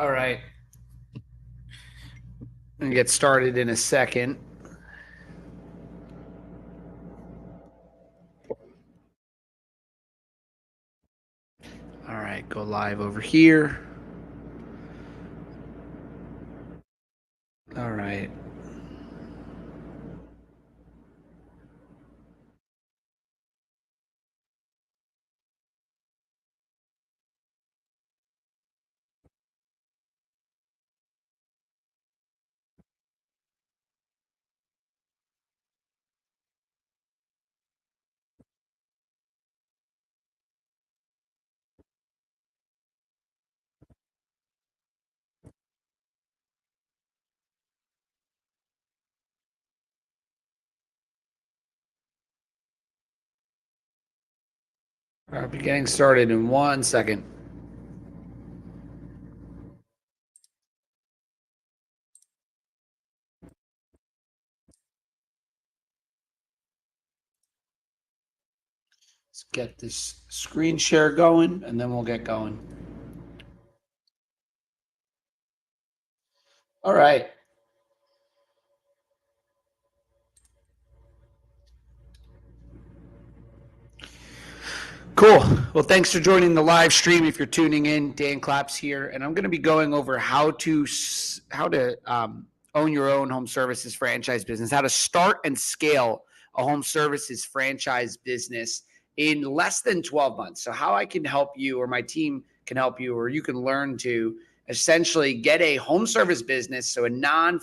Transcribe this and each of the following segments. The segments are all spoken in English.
All right. I'm going to get started in a second. All right, go live over here. All right. I'll be getting started in 1 second. Let's get this screen share going, and then we'll get going. All right. Cool. Well, thanks for joining the live stream. If you're tuning in, Dan Claps here, and I'm going to be going over how to own your own home services franchise business, how to start and scale a home services franchise business in less than 12 months. So how I can help you, or my team can help you, or you can learn to essentially get a home service business. So a non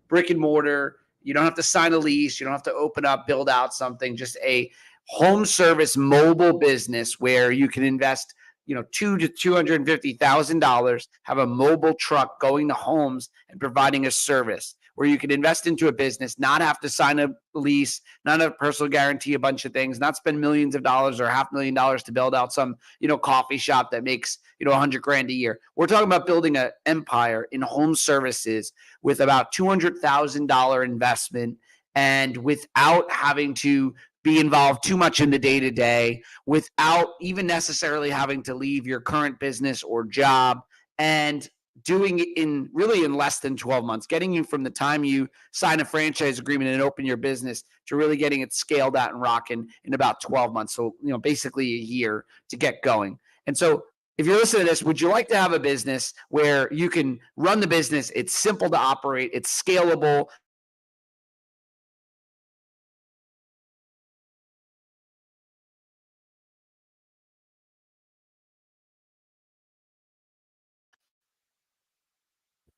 brick and mortar. You don't have to sign a lease. You don't have to open up, build out something. Just a home service mobile business where you can invest, $200,000 to $250,000, have a mobile truck going to homes and providing a service where you can invest into a business, not have to sign a lease, not have personal guarantee, a bunch of things, not spend millions of dollars or $500,000 to build out some, coffee shop that makes, $100,000 a year. We're talking about building an empire in home services with about $200,000 investment and without having to be involved too much in the day-to-day, without even necessarily having to leave your current business or job, and doing it in less than 12 months, getting you from the time you sign a franchise agreement and open your business to really getting it scaled out and rocking in about 12 months. So, basically a year to get going. And so if you're listening to this, would you like to have a business where you can run the business? It's simple to operate. It's scalable.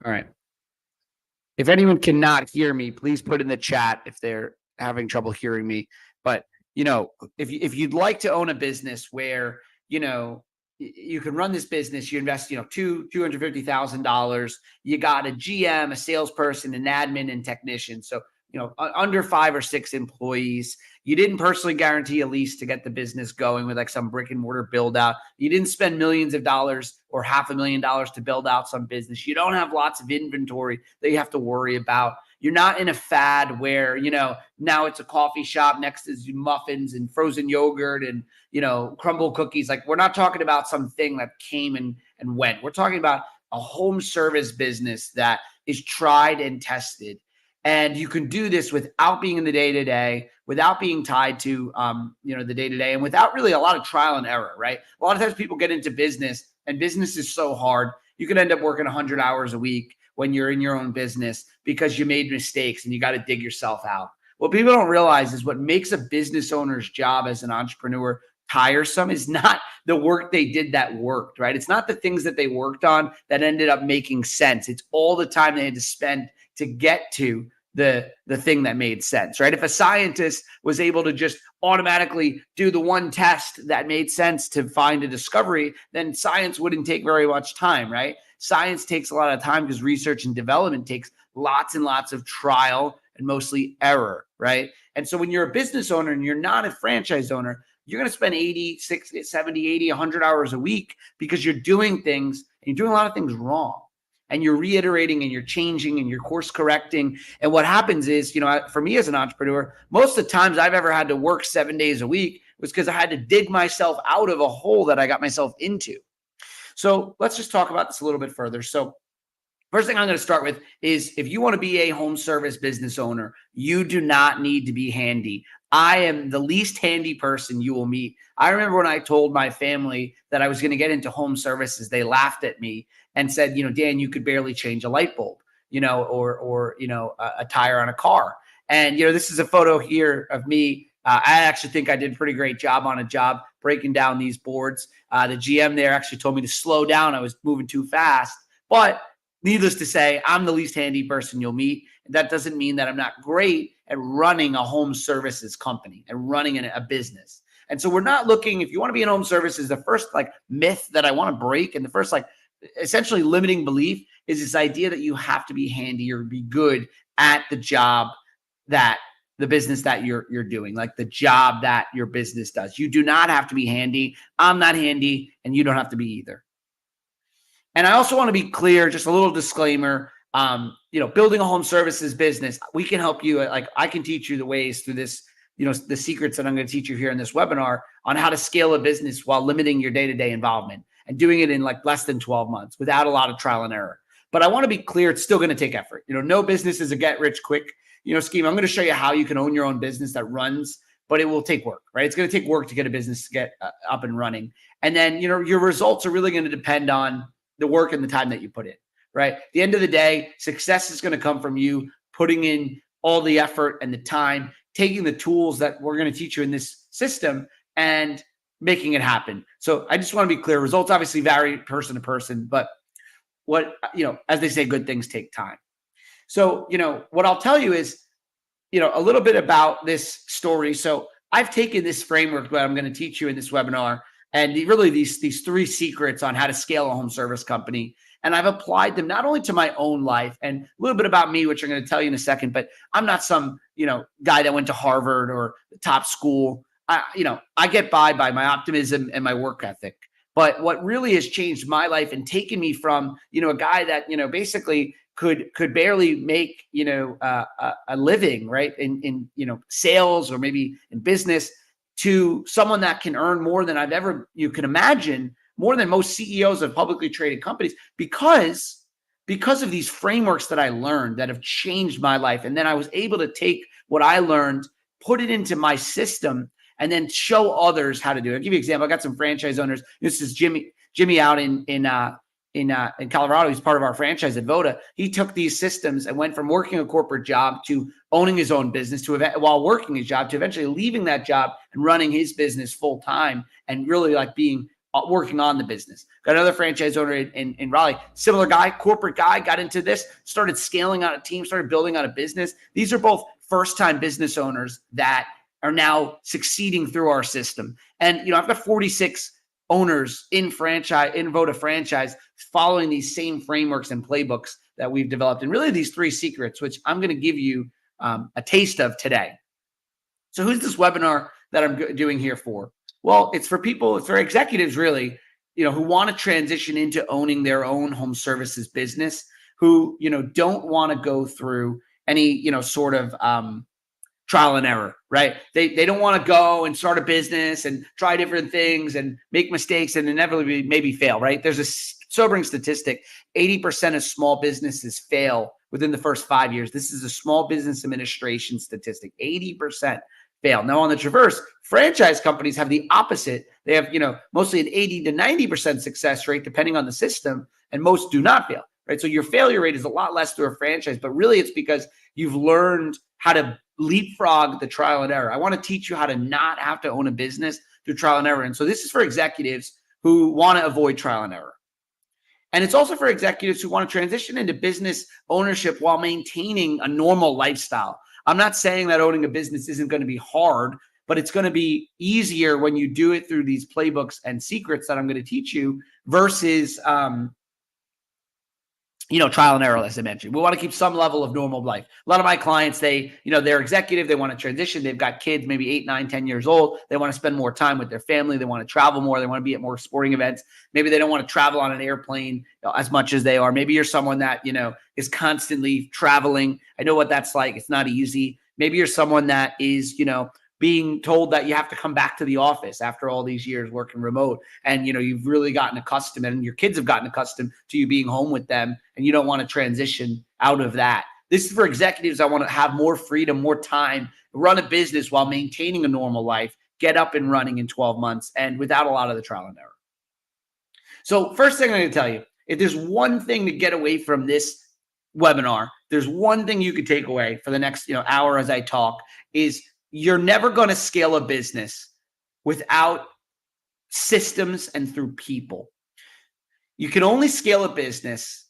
All right. If anyone cannot hear me, please put in the chat if they're having trouble hearing me. But if you'd like to own a business where you can run this business, you invest $250,000. You got a GM, a salesperson, an admin, and technician. So under 5 or 6 employees. You didn't personally guarantee a lease to get the business going with like some brick and mortar build out. You didn't spend millions of dollars or $500,000 to build out some business. You don't have lots of inventory that you have to worry about. You're not in a fad where, now it's a coffee shop, next is muffins and frozen yogurt and, crumble cookies. Like, we're not talking about something that came and went. We're talking about a home service business that is tried and tested. And you can do this without being in the day-to-day, without being tied to, the day-to-day, and without really a lot of trial and error, right? A lot of times people get into business, and business is so hard. You can end up working 100 hours a week when you're in your own business because you made mistakes and you got to dig yourself out. What people don't realize is what makes a business owner's job as an entrepreneur tiresome is not the work they did that worked, right? It's not the things that they worked on that ended up making sense. It's all the time they had to spend to get to the thing that made sense, right? If a scientist was able to just automatically do the one test that made sense to find a discovery, then science wouldn't take very much time, right? Science takes a lot of time because research and development takes lots and lots of trial and mostly error, right? And so when you're a business owner and you're not a franchise owner, you're going to spend 80, 60, 70, 80, 100 hours a week because you're doing things and you're doing a lot of things wrong. And you're reiterating and you're changing and you're course correcting. And what happens is, for me as an entrepreneur, most of the times I've ever had to work 7 days a week was because I had to dig myself out of a hole that I got myself into. So let's just talk about this a little bit further. So first thing I'm going to start with is if you want to be a home service business owner, you do not need to be handy. I am the least handy person you will meet. I remember when I told my family that I was going to get into home services, they laughed at me and said, Dan, you could barely change a light bulb, or a tire on a car. And, this is a photo here of me. I actually think I did a pretty great job on a job breaking down these boards. The GM there actually told me to slow down. I was moving too fast, but needless to say, I'm the least handy person you'll meet. That doesn't mean that I'm not great at running a home services company and running a business. And so we're not looking, if you want to be in home services, the first myth that I want to break, and the first essentially limiting belief, is this idea that you have to be handy or be good at the job that the business that you're doing, like the job that your business does. You do not have to be handy. I'm not handy, and you don't have to be either. And I also want to be clear, just a little disclaimer, building a home services business, we can help you. I can teach you the ways through this, the secrets that I'm going to teach you here in this webinar on how to scale a business while limiting your day-to-day involvement and doing it in less than 12 months without a lot of trial and error. But I want to be clear, it's still going to take effort. No business is a get rich quick, scheme. I'm going to show you how you can own your own business that runs, but it will take work, right? It's going to take work to get a business to get up and running. And then, your results are really going to depend on the work and the time that you put in, right? At the end of the day, success is going to come from you putting in all the effort and the time, taking the tools that we're going to teach you in this system and making it happen. So I just want to be clear. Results obviously vary person to person, but as they say, good things take time. So, what I'll tell you is, a little bit about this story. So I've taken this framework that I'm going to teach you in this webinar, and really these three secrets on how to scale a home service company. And I've applied them not only to my own life and a little bit about me, which I'm going to tell you in a second, but I'm not some, guy that went to Harvard or the top school. I get by my optimism and my work ethic. But what really has changed my life and taken me from, a guy that, basically could barely make, a living, right, in sales or maybe in business, to someone that can earn more than you can imagine, more than most CEOs of publicly traded companies, because of these frameworks that I learned that have changed my life. And then I was able to take what I learned, put it into my system, and then show others how to do it. I'll give you an example. I got some franchise owners. This is Jimmy out in Colorado. He's part of our franchise at Voda. He took these systems and went from working a corporate job to owning his own business while working his job, to eventually leaving that job and running his business full time and really working on the business. Got another franchise owner in Raleigh, similar guy, corporate guy, got into this, started scaling out a team, started building out a business. These are both first-time business owners that are now succeeding through our system. And, I've got 46 owners in Voda franchise following these same frameworks and playbooks that we've developed. And really these three secrets, which I'm going to give you a taste of today. So who's this webinar that I'm doing here for? Well, it's for executives really, who want to transition into owning their own home services business, who, don't want to go through any, sort of trial and error, right? They don't want to go and start a business and try different things and make mistakes and inevitably maybe fail, right? There's a sobering statistic. 80% of small businesses fail within the first 5 years. This is a Small Business Administration statistic. 80% fail. Now on the Traverse, franchise companies have the opposite. They have, mostly an 80 to 90% success rate, depending on the system, and most do not fail, right? So your failure rate is a lot less through a franchise, but really it's because you've learned how to leapfrog the trial and error. I want to teach you how to not have to own a business through trial and error. And so this is for executives who want to avoid trial and error. And it's also for executives who want to transition into business ownership while maintaining a normal lifestyle. I'm not saying that owning a business isn't going to be hard, but it's going to be easier when you do it through these playbooks and secrets that I'm going to teach you versus, trial and error, as I mentioned. We want to keep some level of normal life. A lot of my clients, they're executive. They want to transition. They've got kids, maybe 8, 9, 10 years old. They want to spend more time with their family. They want to travel more. They want to be at more sporting events. Maybe they don't want to travel on an airplane as much as they are. Maybe you're someone that, is constantly traveling. I know what that's like. It's not easy. Maybe you're someone that is, being told that you have to come back to the office after all these years working remote. And, you've really gotten accustomed, and your kids have gotten accustomed to you being home with them, and you don't want to transition out of that. This is for executives that want to have more freedom, more time, run a business while maintaining a normal life, get up and running in 12 months and without a lot of the trial and error. So first thing I'm going to tell you, if there's one thing to get away from this webinar, there's one thing you could take away for the next hour as I talk, is you're never going to scale a business without systems and through people. You can only scale a business,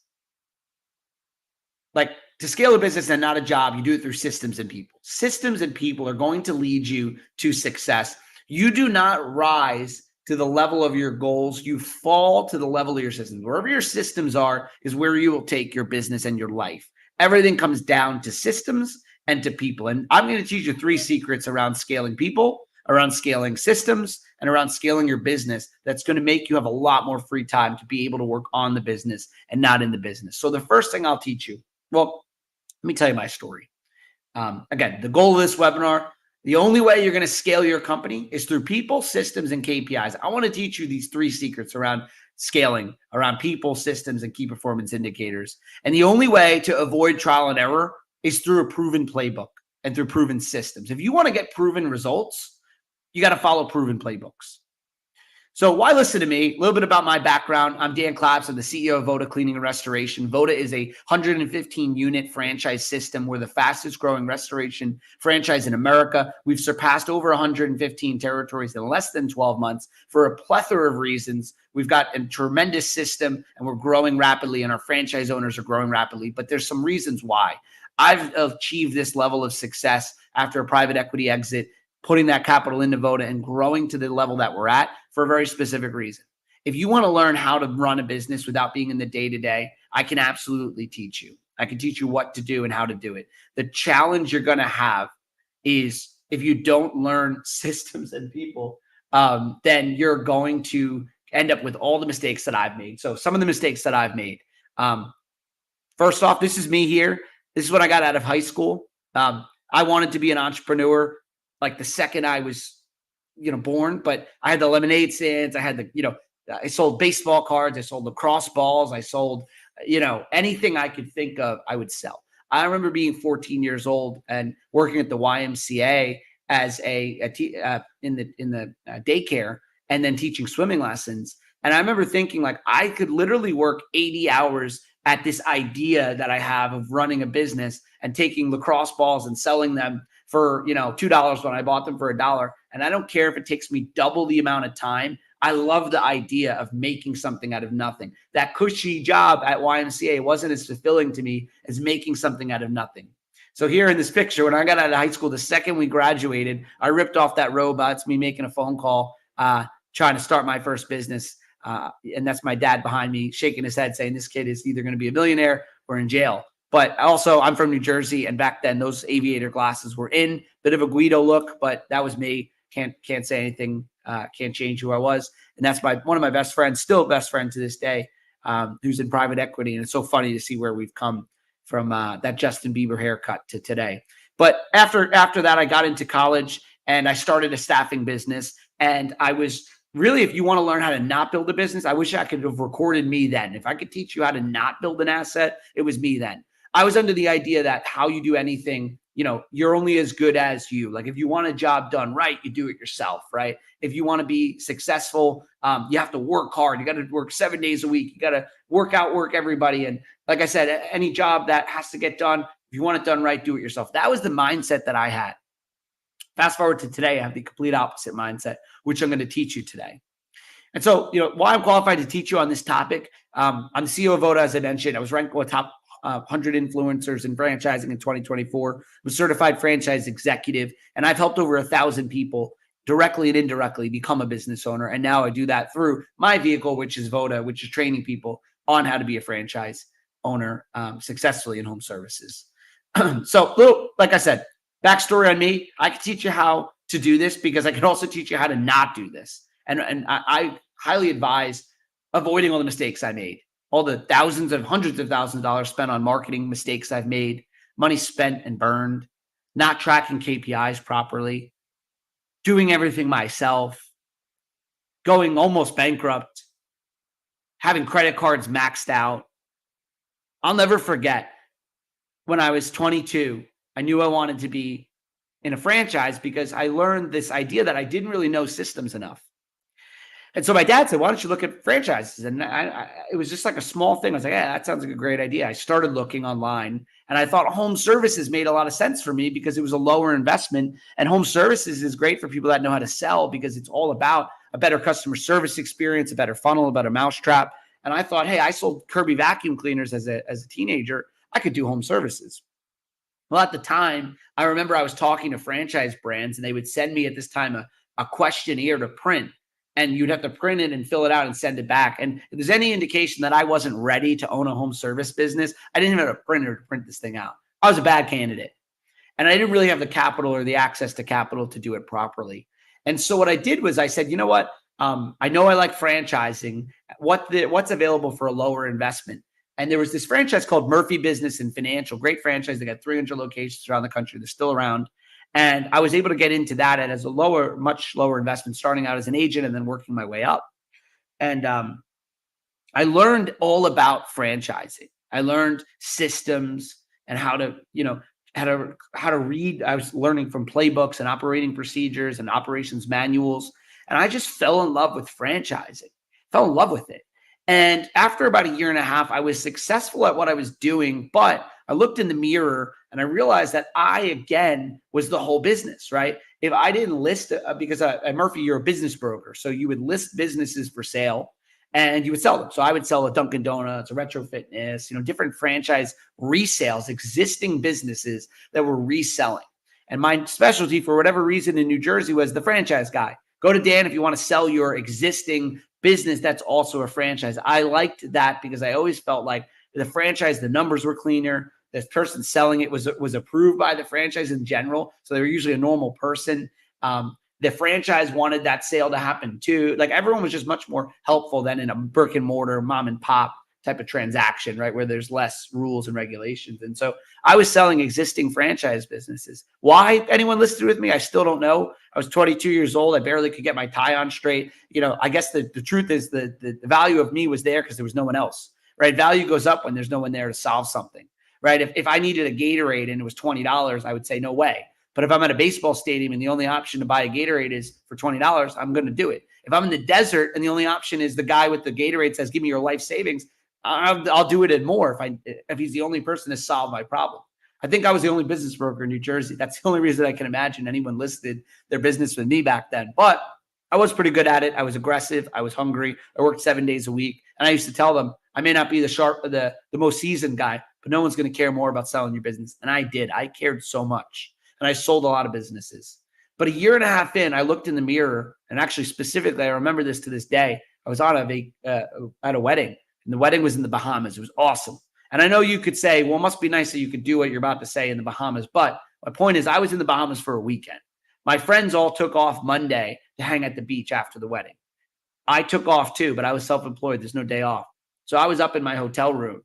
like to scale a business and not a job, you do it through systems and people. Systems and people are going to lead you to success. You do not rise to the level of your goals. You fall to the level of your systems. Wherever your systems are is where you will take your business and your life. Everything comes down to systems and to people. And I'm going to teach you 3 secrets around scaling people, around scaling systems, and around scaling your business that's going to make you have a lot more free time to be able to work on the business and not in the business. So the first thing I'll teach you, well, let me tell you my story. Again, the goal of this webinar, the only way you're going to scale your company is through people, systems, and KPIs. I want to teach you these 3 secrets around scaling, around people, systems, and key performance indicators. And the only way to avoid trial and error is through a proven playbook and through proven systems. If you want to get proven results, you got to follow proven playbooks. So why listen to me? A little bit about my background. I'm Dan Claps. I'm the CEO of Voda Cleaning and Restoration. Voda is a 115-unit franchise system. We're the fastest growing restoration franchise in America. We've surpassed over 115 territories in less than 12 months for a plethora of reasons. We've got a tremendous system, and we're growing rapidly, and our franchise owners are growing rapidly. But there's some reasons why. I've achieved this level of success after a private equity exit, putting that capital into Voda and growing to the level that we're at for a very specific reason. If you want to learn how to run a business without being in the day-to-day, I can absolutely teach you. I can teach you what to do and how to do it. The challenge you're going to have is if you don't learn systems and people, then you're going to end up with all the mistakes that I've made. So some of the mistakes that I've made. First off, this is me here. This is when I got out of high school. I wanted to be an entrepreneur like the second I was, born, but I had the lemonade stands. I had the, I sold baseball cards. I sold lacrosse balls. I sold, anything I could think of, I would sell. I remember being 14 years old and working at the YMCA as in the daycare, and then teaching swimming lessons. And I remember thinking like I could literally work 80 hours at this idea that I have of running a business and taking lacrosse balls and selling them for, $2 when I bought them for $1. And I don't care if it takes me double the amount of time. I love the idea of making something out of nothing. That cushy job at YMCA wasn't as fulfilling to me as making something out of nothing. So here in this picture, when I got out of high school, the second we graduated, I ripped off that robot. It's me making a phone call, trying to start my first business. And that's my dad behind me shaking his head saying, this kid is either going to be a millionaire or in jail. But also I'm from New Jersey. And back then those aviator glasses were in, bit of a Guido look, but that was me. Can't say anything. Can't change who I was. And that's one of my best friends, still best friend to this day, who's in private equity. And it's so funny to see where we've come from that Justin Bieber haircut to today. But after that, I got into college and I started a staffing business. And I was really, if you want to learn how to not build a business, I wish I could have recorded me then. If I could teach you how to not build an asset, it was me then. I was under the idea that how you do anything, you're only as good as you. Like if you want a job done right, you do it yourself, right? If you want to be successful, you have to work hard. You got to work 7 days a week. You got to work everybody. And like I said, any job that has to get done, if you want it done right, do it yourself. That was the mindset that I had. Fast forward to today, I have the complete opposite mindset, which I'm going to teach you today. And so, why I'm qualified to teach you on this topic, I'm the CEO of Voda, as I mentioned. I was ranked one of the top 100 influencers in franchising in 2024. I'm a certified franchise executive, and I've helped over 1,000 people directly and indirectly become a business owner. And now I do that through my vehicle, which is Voda, which is training people on how to be a franchise owner successfully in home services. So, like I said, backstory on me, I can teach you how to do this because I can also teach you how to not do this. And I highly advise avoiding all the mistakes I made, all the hundreds of thousands of dollars spent on marketing mistakes I've made, money spent and burned, not tracking KPIs properly, doing everything myself, going almost bankrupt, having credit cards maxed out. I'll never forget when I was 22, I knew I wanted to be in a franchise because I learned this idea that I didn't really know systems enough. And so my dad said, "Why don't you look at franchises?" And it was just like a small thing. I was like, "Yeah, that sounds like a great idea." I started looking online, and I thought home services made a lot of sense for me because it was a lower investment. And home services is great for people that know how to sell because it's all about a better customer service experience, a better funnel, a better mousetrap. And I thought, hey, I sold Kirby vacuum cleaners as a teenager. I could do home services. Well, at the time, I remember I was talking to franchise brands, and they would send me at this time a questionnaire to print, and you'd have to print it and fill it out and send it back. And if there's any indication that I wasn't ready to own a home service business, I didn't even have a printer to print this thing out. I was a bad candidate, and I didn't really have the capital or the access to capital to do it properly. And so what I did was I said, you know what? I know I like franchising. What's available for a lower investment? And there was this franchise called Murphy Business and Financial, great franchise. They got 300 locations around the country. They're still around. And I was able to get into that as a much lower investment, starting out as an agent and then working my way up. And I learned all about franchising. I learned systems and how to read. I was learning from playbooks and operating procedures and operations manuals. And I just fell in love with franchising, fell in love with it. And after about a year and a half, I was successful at what I was doing, but I looked in the mirror and I realized that I, again, was the whole business, right? If I didn't list, because at Murphy, you're a business broker. So you would list businesses for sale and you would sell them. So I would sell a Dunkin' Donuts, a Retro Fitness, different franchise resales, existing businesses that were reselling. And my specialty, for whatever reason, in New Jersey was the franchise guy. Go to Dan if you want to sell your existing business that's also a franchise. I liked that because I always felt like the franchise, the numbers were cleaner. The person selling it was approved by the franchise in general. So they were usually a normal person. The franchise wanted that sale to happen too. Like everyone was just much more helpful than in a brick and mortar mom and pop type of transaction, right? Where there's less rules and regulations. And so I was selling existing franchise businesses. Why anyone listed with me, I still don't know. I was 22 years old. I barely could get my tie on straight. I guess the truth is the value of me was there because there was no one else, right? Value goes up when there's no one there to solve something, right? If I needed a Gatorade and it was $20, I would say no way. But if I'm at a baseball stadium and the only option to buy a Gatorade is for $20, I'm going to do it. If I'm in the desert and the only option is the guy with the Gatorade says, "Give me your life savings," I'll do it and more if he's the only person to solve my problem. I think I was the only business broker in New Jersey. That's the only reason I can imagine anyone listed their business with me back then. But I was pretty good at it. I was aggressive. I was hungry. I worked 7 days a week. And I used to tell them, I may not be the most seasoned guy, but no one's going to care more about selling your business. And I did. I cared so much. And I sold a lot of businesses. But a year and a half in, I looked in the mirror. And actually, specifically, I remember this to this day. I was at a wedding. And the wedding was in the Bahamas. It was awesome. And I know you could say, well, it must be nice that you could do what you're about to say in the Bahamas. But my point is, I was in the Bahamas for a weekend. My friends all took off Monday to hang at the beach after the wedding. I took off too, but I was self-employed. There's no day off. So I was up in my hotel room,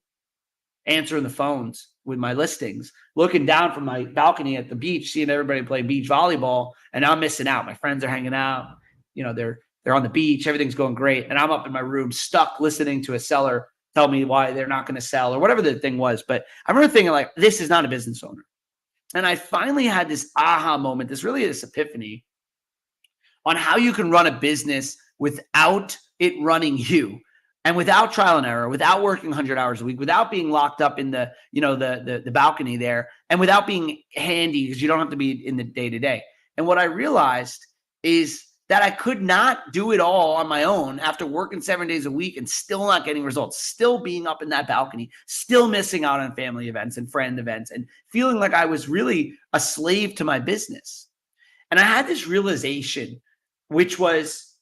answering the phones with my listings, looking down from my balcony at the beach, seeing everybody play beach volleyball. And I'm missing out. My friends are hanging out. They're on the beach. Everything's going great. And I'm up in my room stuck listening to a seller tell me why they're not going to sell or whatever the thing was. But I remember thinking like, this is not a business owner. And I finally had this aha moment, this epiphany on how you can run a business without it running you and without trial and error, without working 100 hours a week, without being locked up in the balcony there, and without being handy because you don't have to be in the day-to-day. And what I realized is that I could not do it all on my own after working 7 days a week and still not getting results, still being up in that balcony, still missing out on family events and friend events and feeling like I was really a slave to my business. And I had this realization, which was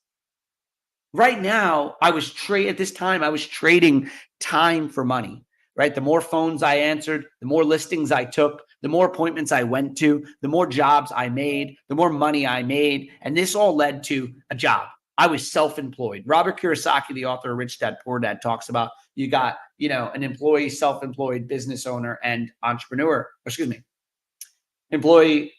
right now I was trading time for money, right? The more phones I answered, the more listings I took, the more appointments I went to, the more jobs I made, the more money I made. And this all led to a job. I was self-employed. Robert Kiyosaki, the author of Rich Dad, Poor Dad, talks about you got, an employee, self-employed, business owner, and employee,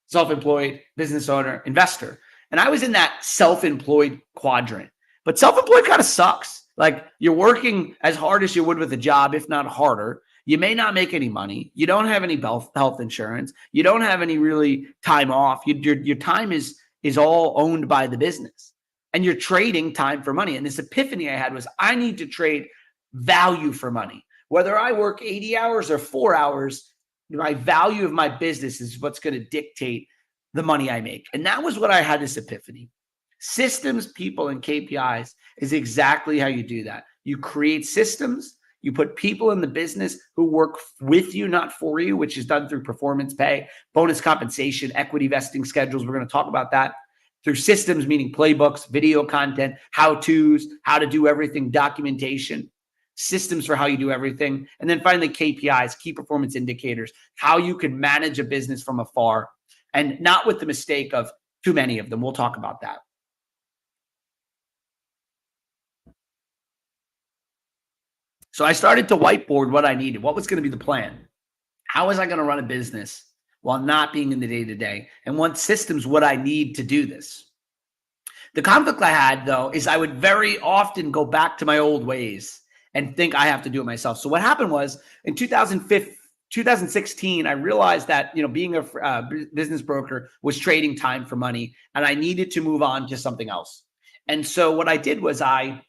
self-employed, business owner, investor. And I was in that self-employed quadrant. But self-employed kind of sucks. Like you're working as hard as you would with a job, if not harder. You may not make any money. You don't have any health insurance. You don't have any really time off. Your time is all owned by the business. And you're trading time for money. And this epiphany I had was I need to trade value for money. Whether I work 80 hours or 4 hours, my value of my business is what's going to dictate the money I make. And that was what I had this epiphany. Systems, people, and KPIs is exactly how you do that. You create systems. You put people in the business who work with you, not for you, which is done through performance pay, bonus compensation, equity vesting schedules. We're going to talk about that. Through systems, meaning playbooks, video content, how-tos, how to do everything, documentation, systems for how you do everything. And then finally, KPIs, key performance indicators, how you can manage a business from afar and not with the mistake of too many of them. We'll talk about that. So I started to whiteboard what I needed. What was going to be the plan? How was I going to run a business while not being in the day-to-day? And what systems would I need to do this? The conflict I had, though, is I would very often go back to my old ways and think I have to do it myself. So what happened was in 2016, I realized that, being a business broker was trading time for money, and I needed to move on to something else. And so what I did was I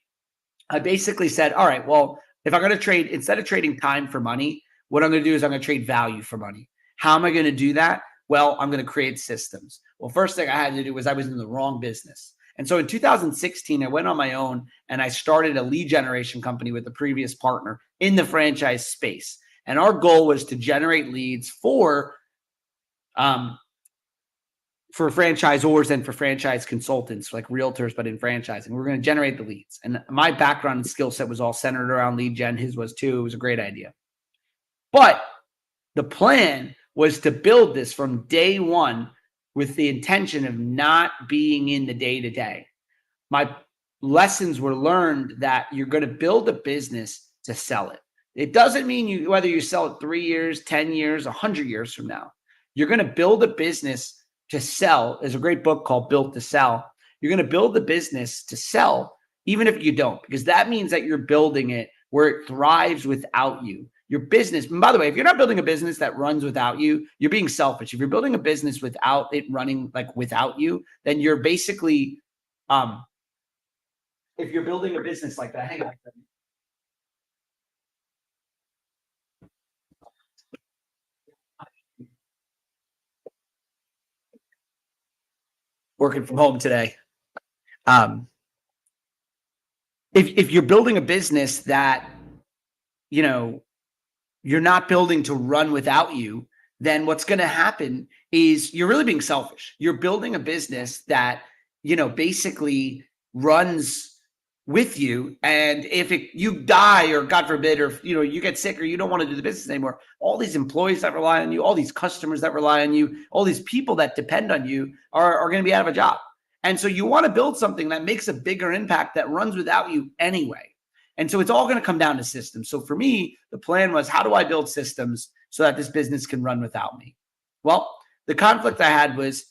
basically said, all right, well, if I'm going to trade, instead of trading time for money, what I'm going to do is I'm going to trade value for money. How am I going to do that? Well, I'm going to create systems. Well, first thing I had to do was I was in the wrong business. And so in 2016, I went on my own and I started a lead generation company with a previous partner in the franchise space. And our goal was to generate leads for franchisors and for franchise consultants, like realtors, but in franchising. We're going to generate the leads. And my background and skill set was all centered around lead gen. His was too. It was a great idea. But the plan was to build this from day one with the intention of not being in the day-to-day. My lessons were learned that you're going to build a business to sell it. It doesn't mean whether you sell it 3 years, 10 years, 100 years from now. You're going to build a business to sell. There's a great book called Built to Sell. You're going to build the business to sell, even if you don't, because that means that you're building it where it thrives without you. Your business, and by the way, if you're not building a business that runs without you, you're being selfish. If you're building a business without it running without you, then you're basically, if you're building a business like that, hang on a second. Working from home today. If you're building a business that, you're not building to run without you, then what's going to happen is you're really being selfish. You're building a business that, basically runs with you. And if you die or God forbid, or, you get sick or you don't want to do the business anymore, all these employees that rely on you, all these customers that rely on you, all these people that depend on you are going to be out of a job. And so you want to build something that makes a bigger impact that runs without you anyway. And so it's all going to come down to systems. So for me, the plan was, how do I build systems so that this business can run without me? Well, the conflict I had was,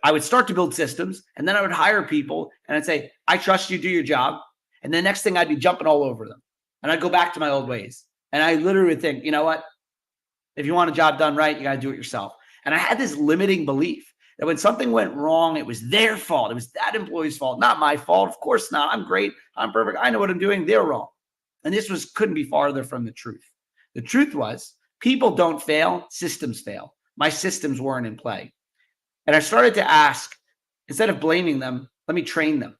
I would start to build systems and then I would hire people and I'd say, I trust you, do your job. And the next thing I'd be jumping all over them. And I'd go back to my old ways. And I literally would think, you know what? If you want a job done right, you got to do it yourself. And I had this limiting belief that when something went wrong, it was their fault. It was that employee's fault, not my fault. Of course not. I'm great. I'm perfect. I know what I'm doing. They're wrong. And this couldn't be farther from the truth. The truth was, people don't fail, systems fail. My systems weren't in play. And I started to ask, instead of blaming them, let me train them.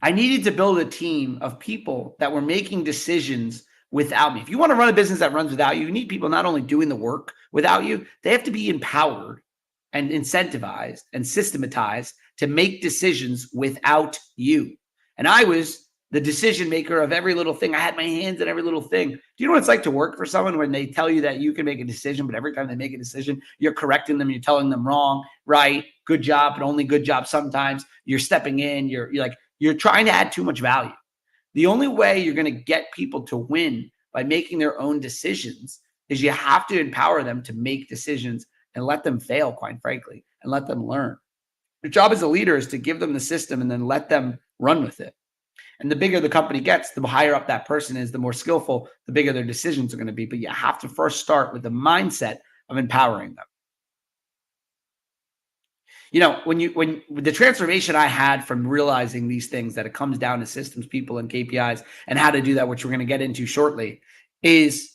I needed to build a team of people that were making decisions without me. If you want to run a business that runs without you, you need people not only doing the work without you, they have to be empowered and incentivized and systematized to make decisions without you. And I was the decision maker of every little thing. I had my hands in every little thing. Do you know what it's like to work for someone when they tell you that you can make a decision, but every time they make a decision, you're correcting them, you're telling them wrong, right, good job, but only good job sometimes. You're stepping in, you're trying to add too much value. The only way you're going to get people to win by making their own decisions is you have to empower them to make decisions and let them fail, quite frankly, and let them learn. Your job as a leader is to give them the system and then let them run with it. And the bigger the company gets, the higher up that person is, the more skillful, the bigger their decisions are going to be. But you have to first start with the mindset of empowering them. When the transformation I had from realizing these things, that it comes down to systems, people, and KPIs, and how to do that, which we're going to get into shortly, is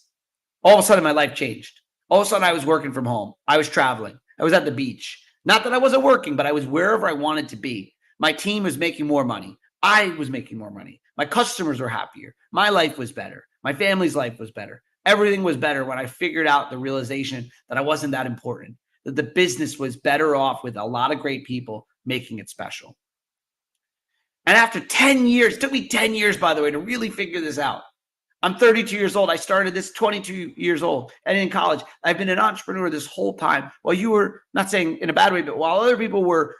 all of a sudden my life changed. All of a sudden I was working from home. I was traveling. I was at the beach. Not that I wasn't working, but I was wherever I wanted to be. My team was making more money. I was making more money. My customers were happier. My life was better. My family's life was better. Everything was better when I figured out the realization that I wasn't that important, that the business was better off with a lot of great people making it special. And after 10 years, it took me 10 years, by the way, to really figure this out. I'm 32 years old. I started this 22 years old and in college. I've been an entrepreneur this whole time. While you were, not saying in a bad way, but while other people were,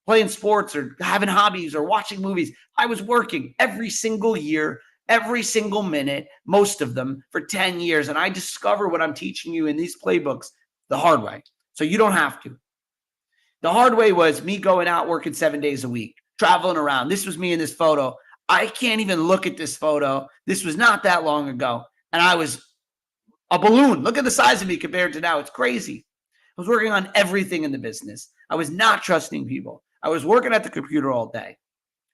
playing sports or having hobbies or watching movies, I was working every single year, every single minute, most of them for 10 years. And I discover what I'm teaching you in these playbooks the hard way. So you don't have to. The hard way was me going out working 7 days a week, traveling around. This was me in this photo. I can't even look at this photo. This was not that long ago. And I was a balloon. Look at the size of me compared to now. It's crazy. I was working on everything in the business. I was not trusting people. I was working at the computer all day.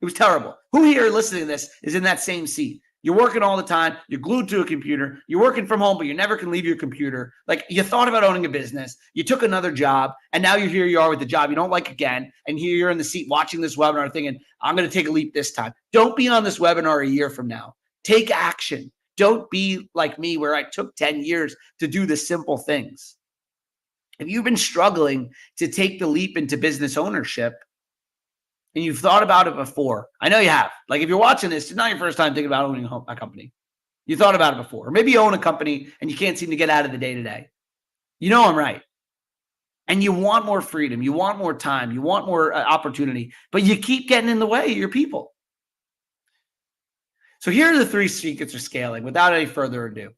It was terrible. Who here listening to this is in that same seat? You're working all the time. You're glued to a computer. You're working from home, but you never can leave your computer. Like, you thought about owning a business. You took another job, and now here you are with the job you don't like again. And here you're in the seat watching this webinar thinking, I'm going to take a leap this time. Don't be on this webinar a year from now. Take action. Don't be like me, where I took 10 years to do the simple things. If you've been struggling to take the leap into business ownership, and you've thought about it before, I know you have. Like, if you're watching this, it's not your first time thinking about owning a company. You thought about it before. Or maybe you own a company and you can't seem to get out of the day-to-day. You know I'm right. And you want more freedom. You want more time. You want more opportunity. But you keep getting in the way of your people. So here are the 3 secrets of scaling without any further ado.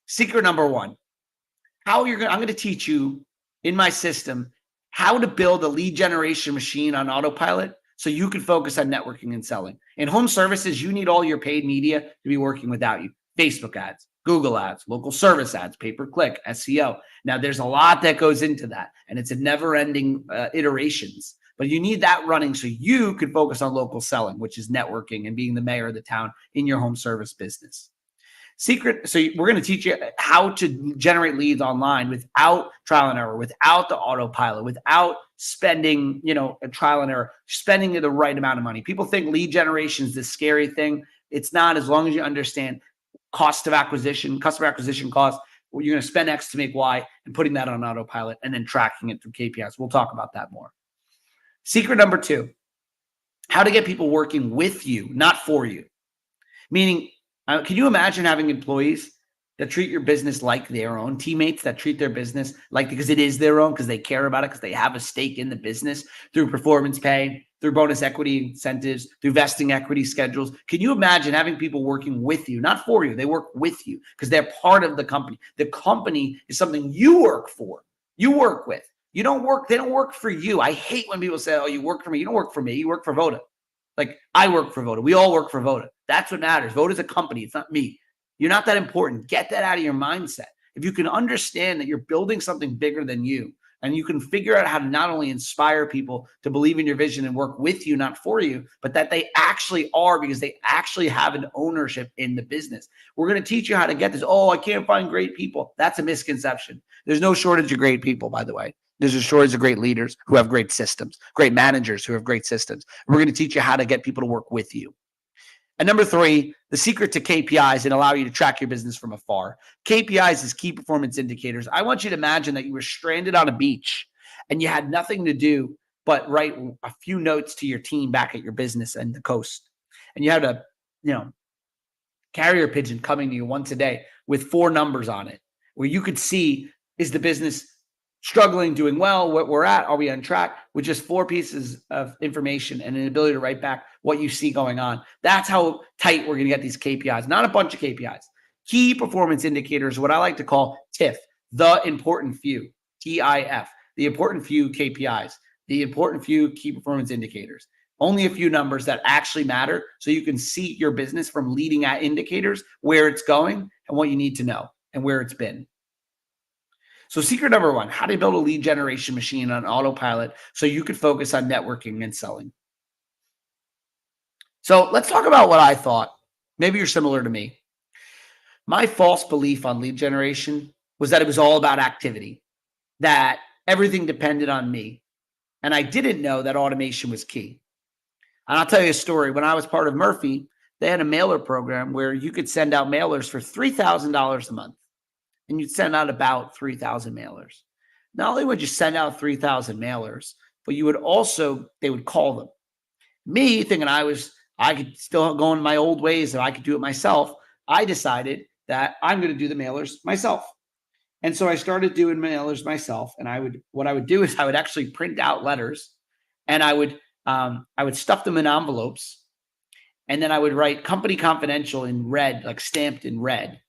Secret number 1. I'm going to teach you in my system how to build a lead generation machine on autopilot so you can focus on networking and selling. In home services, you need all your paid media to be working without you. Facebook ads, Google ads, local service ads, pay-per-click, SEO. Now, there's a lot that goes into that, and it's a never-ending iterations. But you need that running so you can focus on local selling, which is networking and being the mayor of the town in your home service business. So we're going to teach you how to generate leads online without trial and error, without the autopilot, without spending, a trial and error, spending the right amount of money. People think lead generation is this scary thing. It's not, as long as you understand cost of acquisition, customer acquisition cost. You're going to spend X to make Y, and putting that on autopilot and then tracking it through KPIs. We'll talk about that more. Secret number 2, how to get people working with you, not for you. Meaning, can you imagine having employees that treat your business like their own, teammates that treat their business because it is their own, because they care about it, because they have a stake in the business through performance pay, through bonus equity incentives, through vesting equity schedules? Can you imagine having people working with you, not for you? They work with you because they're part of the company. The company is something you work for, you work with. They don't work for you. I hate when people say, oh, you work for me. You don't work for me. You work for Voda. Like, I work for Voda. We all work for Voda. That's what matters. Voda's a company. It's not me. You're not that important. Get that out of your mindset. If you can understand that you're building something bigger than you, and you can figure out how to not only inspire people to believe in your vision and work with you, not for you, but that they actually are, because they actually have an ownership in the business. We're going to teach you how to get this. Oh, I can't find great people. That's a misconception. There's no shortage of great people, by the way. There's a shortage of great leaders who have great systems, great managers who have great systems. We're going to teach you how to get people to work with you. And number 3, the secret to KPIs and allow you to track your business from afar. KPIs is key performance indicators. I want you to imagine that you were stranded on a beach and you had nothing to do but write a few notes to your team back at your business and the coast. And you had a, carrier pigeon coming to you once a day with 4 numbers on it, where you could see, is the business struggling, doing well, what we're at, are we on track, with just 4 pieces of information and an ability to write back what you see going on. That's how tight we're going to get these KPIs, not a bunch of KPIs. Key performance indicators, what I like to call TIF, the important few, TIF, the important few KPIs, the important few key performance indicators. Only a few numbers that actually matter so you can see your business from leading at indicators, where it's going and what you need to know and where it's been. So secret number one, how to build a lead generation machine on autopilot so you could focus on networking and selling. So let's talk about what I thought. Maybe you're similar to me. My false belief on lead generation was that it was all about activity, that everything depended on me. And I didn't know that automation was key. And I'll tell you a story. When I was part of Murphy, they had a mailer program where you could send out mailers for $3,000 a month. And you'd send out about 3,000 mailers. Not only would you send out 3,000 mailers, but you would also, they would call them. Me thinking I could still go in my old ways, that I could do it myself. I decided that I'm going to do the mailers myself. And so I started doing mailers myself. And what I would do is I would actually print out letters, and I would stuff them in envelopes, and then I would write company confidential in red, like stamped in red.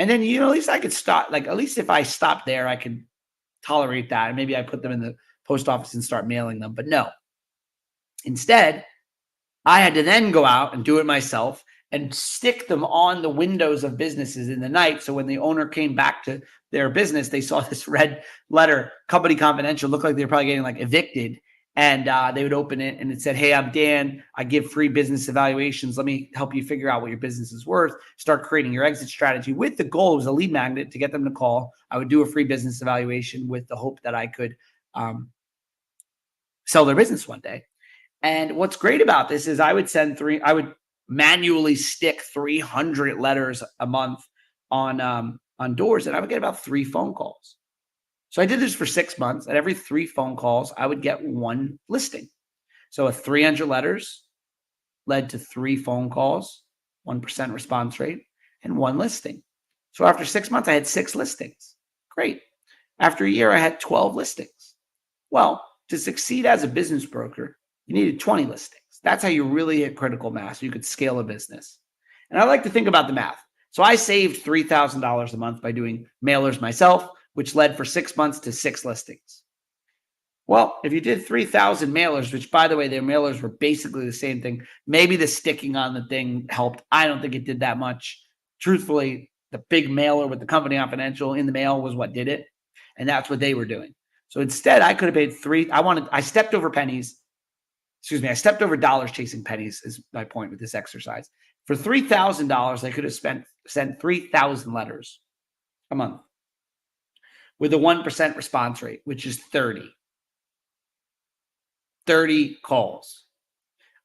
And then, at least I could stop, like, at least if I stopped there, I could tolerate that. And maybe I put them in the post office and start mailing them. But no, instead, I had to then go out and do it myself and stick them on the windows of businesses in the night. So when the owner came back to their business, they saw this red letter, company confidential, looked like they were probably getting like evicted. And they would open it and it said, "Hey, I'm Dan. I give free business evaluations. Let me help you figure out what your business is worth. Start creating your exit strategy." With the goal, it was a lead magnet to get them to call. I would do a free business evaluation with the hope that I could sell their business one day. And what's great about this is I would manually stick 300 letters a month on doors, and I would get about 3 phone calls. So I did this for 6 months, and every 3 phone calls, I would get 1 listing. So a 300 letters led to 3 phone calls, 1% response rate, and 1 listing. So after 6 months, I had 6 listings. Great. After a year, I had 12 listings. Well, to succeed as a business broker, you needed 20 listings. That's how you really hit critical mass. You could scale a business. And I like to think about the math. So I saved $3,000 a month by doing mailers myself, which led for 6 months to 6 listings. Well, if you did 3,000 mailers, which by the way, their mailers were basically the same thing, maybe the sticking on the thing helped. I don't think it did that much. Truthfully, the big mailer with the company confidential in the mail was what did it. And that's what they were doing. So instead, I could have paid I stepped over pennies. I stepped over dollars chasing pennies is my point with this exercise. For $3,000, I could have sent 3,000 letters a month with a 1% response rate, which is 30 calls.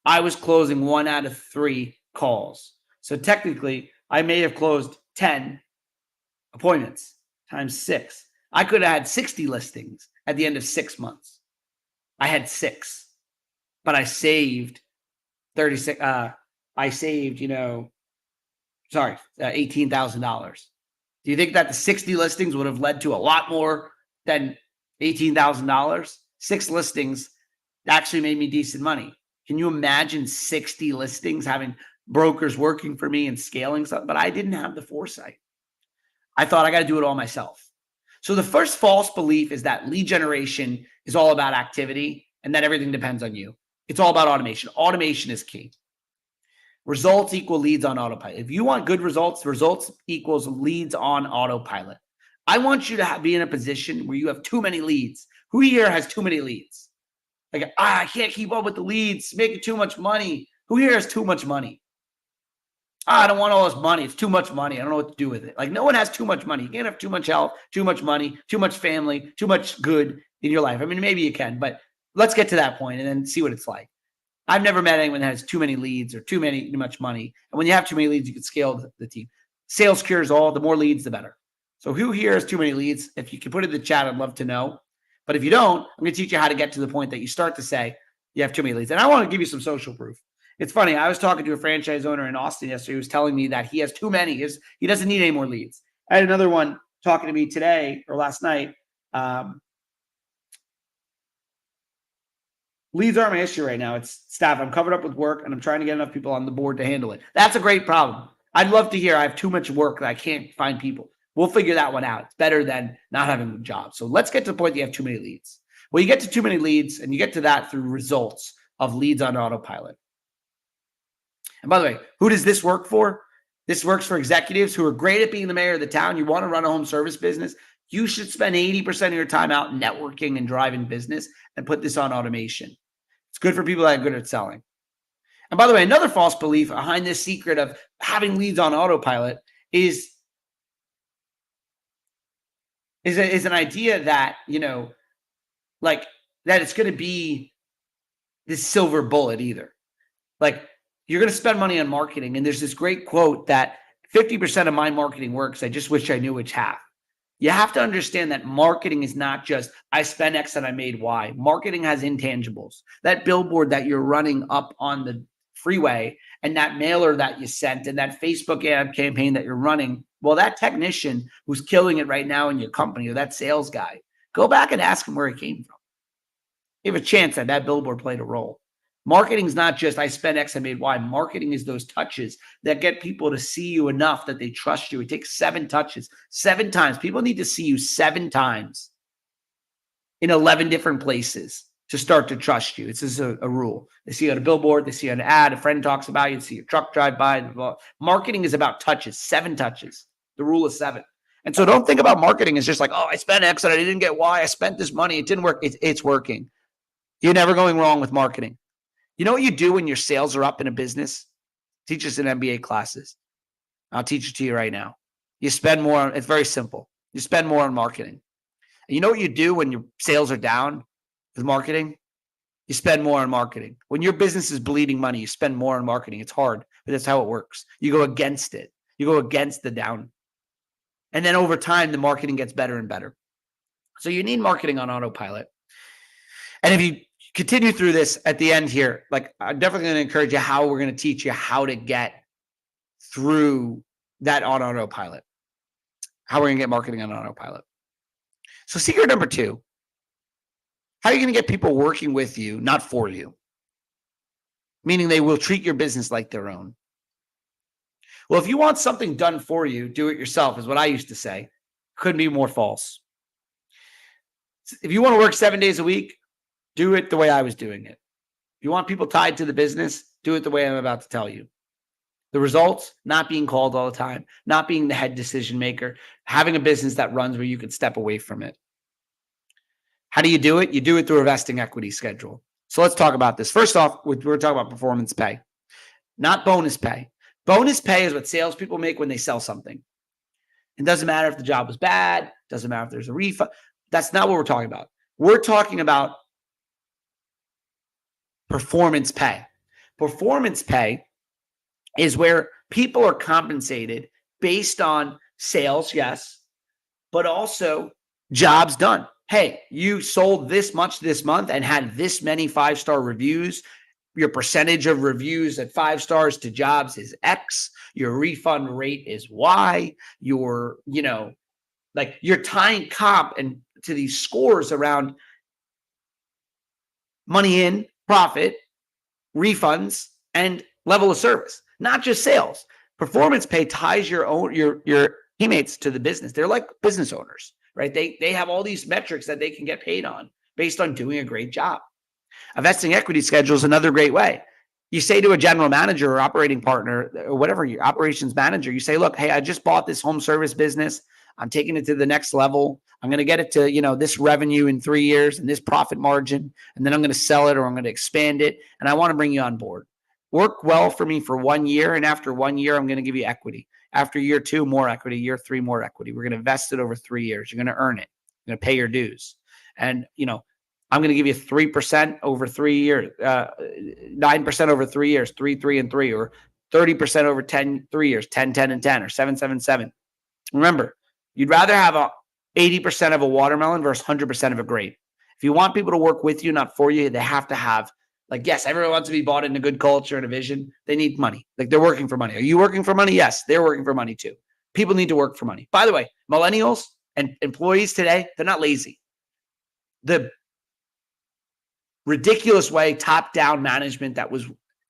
I was closing 1 out of 3 calls. So technically, I may have closed 10 appointments times 6. I could have had 60 listings at the end of 6 months. I had 6, but I saved 36. I saved, $18,000. Do you think that the 60 listings would have led to a lot more than $18,000? 6 listings actually made me decent money. Can you imagine 60 listings, having brokers working for me and scaling something? But I didn't have the foresight. I thought I got to do it all myself. So the first false belief is that lead generation is all about activity and that everything depends on you. It's all about automation. Automation is key. Results equal leads on autopilot. If you want good results, results equals leads on autopilot. I want you to be in a position where you have too many leads. Who here has too many leads? Like, I can't keep up with the leads, making too much money. Who here has too much money? I don't want all this money. It's too much money. I don't know what to do with it. Like, no one has too much money. You can't have too much health, too much money, too much family, too much good in your life. I mean, maybe you can, but let's get to that point and then see what it's like. I've never met anyone that has too many leads or too much money. And when you have too many leads, you can scale the team. Sales cures all. The more leads, the better. So who here has too many leads? If you can put it in the chat, I'd love to know. But if you don't, I'm going to teach you how to get to the point that you start to say you have too many leads. And I want to give you some social proof. It's funny. I was talking to a franchise owner in Austin yesterday who was telling me that he has too many. He doesn't need any more leads. I had another one talking to me today or last night. Leads aren't my issue right now. It's staff. I'm covered up with work, and I'm trying to get enough people on the board to handle it. That's a great problem. I'd love to hear I have too much work that I can't find people. We'll figure that one out. It's better than not having a job. So let's get to the point that you have too many leads. Well, you get to too many leads, and you get to that through results of leads on autopilot. And by the way, who does this work for? This works for executives who are great at being the mayor of the town. You want to run a home service business. You should spend 80% of your time out networking and driving business and put this on automation. It's good for people that are good at selling. And by the way, another false belief behind this secret of having leads on autopilot is an idea that, like that it's going to be this silver bullet either. Like you're going to spend money on marketing. And there's this great quote that 50% of my marketing works. I just wish I knew which half. You have to understand that marketing is not just I spent X and I made Y. Marketing has intangibles. That billboard that you're running up on the freeway and that mailer that you sent and that Facebook ad campaign that you're running, well, that technician who's killing it right now in your company or that sales guy, go back and ask him where it came from. You have a chance that billboard played a role. Marketing is not just I spent X and made Y. Marketing is those touches that get people to see you enough that they trust you. It takes 7 touches, 7 times. People need to see you 7 times in 11 different places to start to trust you. It's just a rule. They see you on a billboard, they see you on an ad, a friend talks about you, they see your truck drive by. Blah, blah. Marketing is about touches, 7 touches. The rule is 7. And so don't think about marketing as just like, oh, I spent X and I didn't get Y. I spent this money. It didn't work. It's working. You're never going wrong with marketing. You know what you do when your sales are up in a business? Teach us in MBA classes. I'll teach it to you right now. You spend more. It's very simple. You spend more on marketing. And you know what you do when your sales are down with marketing? You spend more on marketing. When your business is bleeding money, you spend more on marketing. It's hard, but that's how it works. You go against it. You go against the down. And then over time, the marketing gets better and better. So you need marketing on autopilot. And if you continue through this at the end here, like I'm definitely going to encourage you how we're going to teach you how to get through that on autopilot, how we're going to get marketing on autopilot. So secret number 2, how are you going to get people working with you, not for you? Meaning they will treat your business like their own. Well, if you want something done for you, do it yourself is what I used to say. Couldn't be more false. If you want to work 7 days a week, do it the way I was doing it. If you want people tied to the business, do it the way I'm about to tell you. The results, not being called all the time, not being the head decision maker, having a business that runs where you can step away from it. How do you do it? You do it through a vesting equity schedule. So let's talk about this. First off, we're talking about performance pay, not bonus pay. Bonus pay is what salespeople make when they sell something. It doesn't matter if the job was bad. Doesn't matter if there's a refund. That's not what we're talking about. We're talking about performance pay. Performance pay is where people are compensated based on sales, yes, but also jobs done. Hey, you sold this much this month and had this many 5-star reviews. Your percentage of reviews at 5 stars to jobs is X. Your refund rate is Y. Your, you're tying comp and to these scores around money in, profit, refunds, and level of service, not just sales. Performance pay ties your teammates to the business. They're like business owners, right? They have all these metrics that they can get paid on based on doing a great job. A vesting equity schedule is another great way. You say to a general manager or operating partner or whatever, your operations manager, you say, look, hey, I just bought this home service business. I'm taking it to the next level. I'm going to get it to, this revenue in 3 years and this profit margin, and then I'm going to sell it or I'm going to expand it. And I want to bring you on board. Work well for me for 1 year. And after 1 year, I'm going to give you equity. After year 2, more equity. Year 3, more equity. We're going to vest it over 3 years. You're going to earn it. You're going to pay your dues. And, I'm going to give you 3% over 3 years, 9% over 3 years, 3, and 3, or 30% over 3 years, 10, and 10, or 7. Remember, you'd rather have 80% of a watermelon versus 100% of a grape. If you want people to work with you, not for you, they have to have, yes, everyone wants to be bought into good culture and a vision. They need money. They're working for money. Are you working for money? Yes, they're working for money too. People need to work for money. By the way, millennials and employees today, they're not lazy. The ridiculous way top-down management that was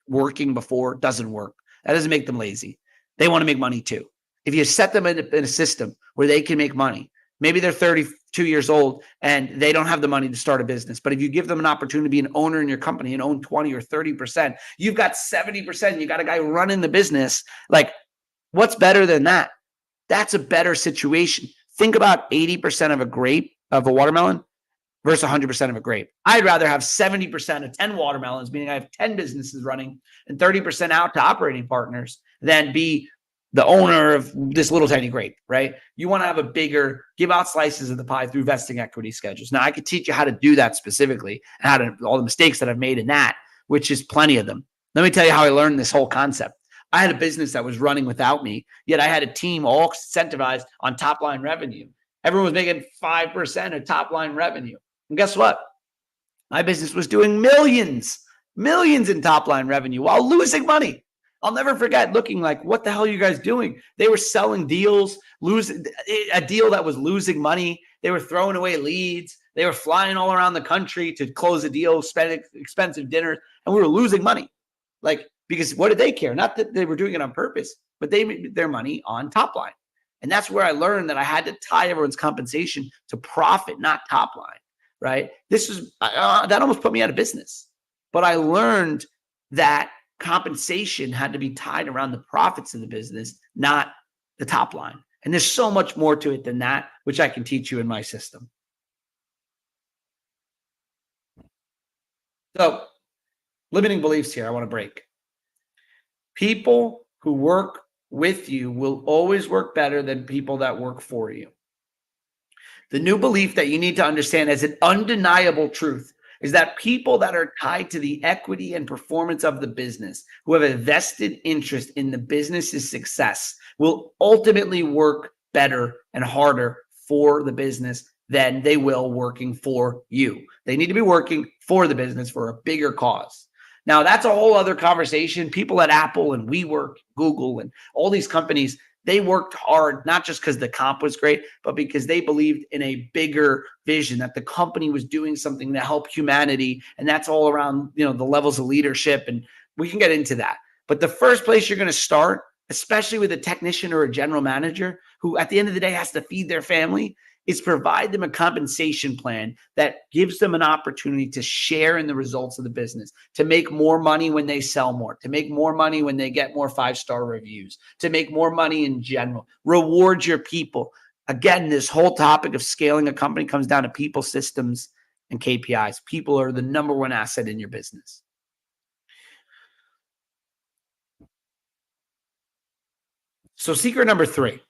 working before doesn't work. That doesn't make them lazy. They want to make money too. If you set them in a system where they can make money, maybe they're 32 years old and they don't have the money to start a business. But if you give them an opportunity to be an owner in your company and own 20 or 30%, you've got 70%. You got a guy running the business. Like, what's better than that? That's a better situation. Think about 80% of a watermelon versus 100% of a grape. I'd rather have 70% of 10 watermelons, meaning I have 10 businesses running and 30% out to operating partners, than be the owner of this little tiny grape, right? You want to have a bigger, give out slices of the pie through vesting equity schedules. Now, I could teach you how to do that specifically, and how to, all the mistakes that I've made in that, which is plenty of them. Let me tell you how I learned this whole concept. I had a business that was running without me, yet I had a team all incentivized on top line revenue. Everyone was making 5% of top line revenue. And guess what? My business was doing millions in top line revenue while losing money. I'll never forget looking like, what the hell are you guys doing? They were selling deals, losing a deal that was losing money. They were throwing away leads. They were flying all around the country to close a deal, spending expensive dinners, and we were losing money. Like, because what did they care? Not that they were doing it on purpose, but they made their money on top line. And that's where I learned that I had to tie everyone's compensation to profit, not top line, right? This is, that almost put me out of business. But I learned that compensation had to be tied around the profits of the business, not the top line. And there's so much more to it than that, which I can teach you in my system. So, limiting beliefs here, I want to break. People who work with you will always work better than people that work for you. The new belief that you need to understand as an undeniable truth is that people that are tied to the equity and performance of the business, who have a vested interest in the business's success, will ultimately work better and harder for the business than they will working for you. They need to be working for the business for a bigger cause. Now, that's a whole other conversation. People at Apple and WeWork, Google, and all these companies, they worked hard, not just because the comp was great, but because they believed in a bigger vision, that the company was doing something to help humanity. And that's all around, the levels of leadership. And we can get into that. But the first place you're going to start, especially with a technician or a general manager who at the end of the day has to feed their family, is provide them a compensation plan that gives them an opportunity to share in the results of the business, to make more money when they sell more, to make more money when they get more 5-star reviews, to make more money in general. Reward your people. Again, this whole topic of scaling a company comes down to people, systems, and KPIs. People are the number one asset in your business. So secret number 3,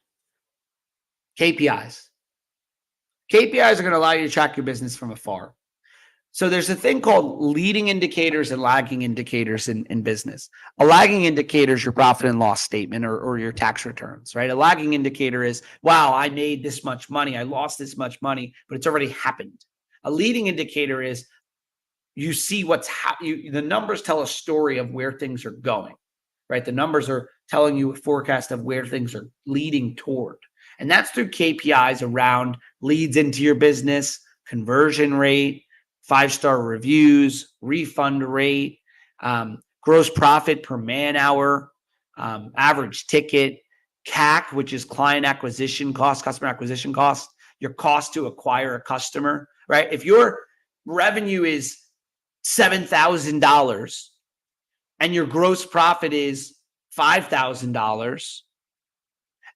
KPIs. KPIs are going to allow you to track your business from afar. So there's a thing called leading indicators and lagging indicators in business. A lagging indicator is your profit and loss statement or your tax returns, right? A lagging indicator is, wow, I made this much money. I lost this much money, but it's already happened. A leading indicator is you see what's happening. The numbers tell a story of where things are going, right? The numbers are telling you a forecast of where things are leading toward. And that's through KPIs around leads into your business, conversion rate, 5-star reviews, refund rate, gross profit per man hour, average ticket, CAC, which is client acquisition cost, customer acquisition cost, your cost to acquire a customer, right? If your revenue is $7,000 and your gross profit is $5,000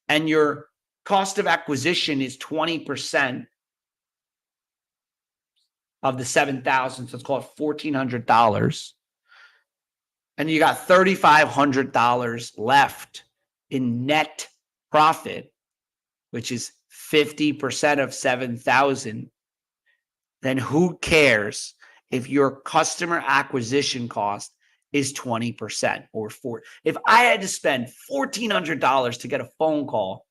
and your cost of acquisition is 20% of the $7,000, so let's call it $1,400, and you got $3,500 left in net profit, which is 50% of 7,000, then who cares if your customer acquisition cost is 20% or 40%? If I had to spend $1,400 to get a phone call,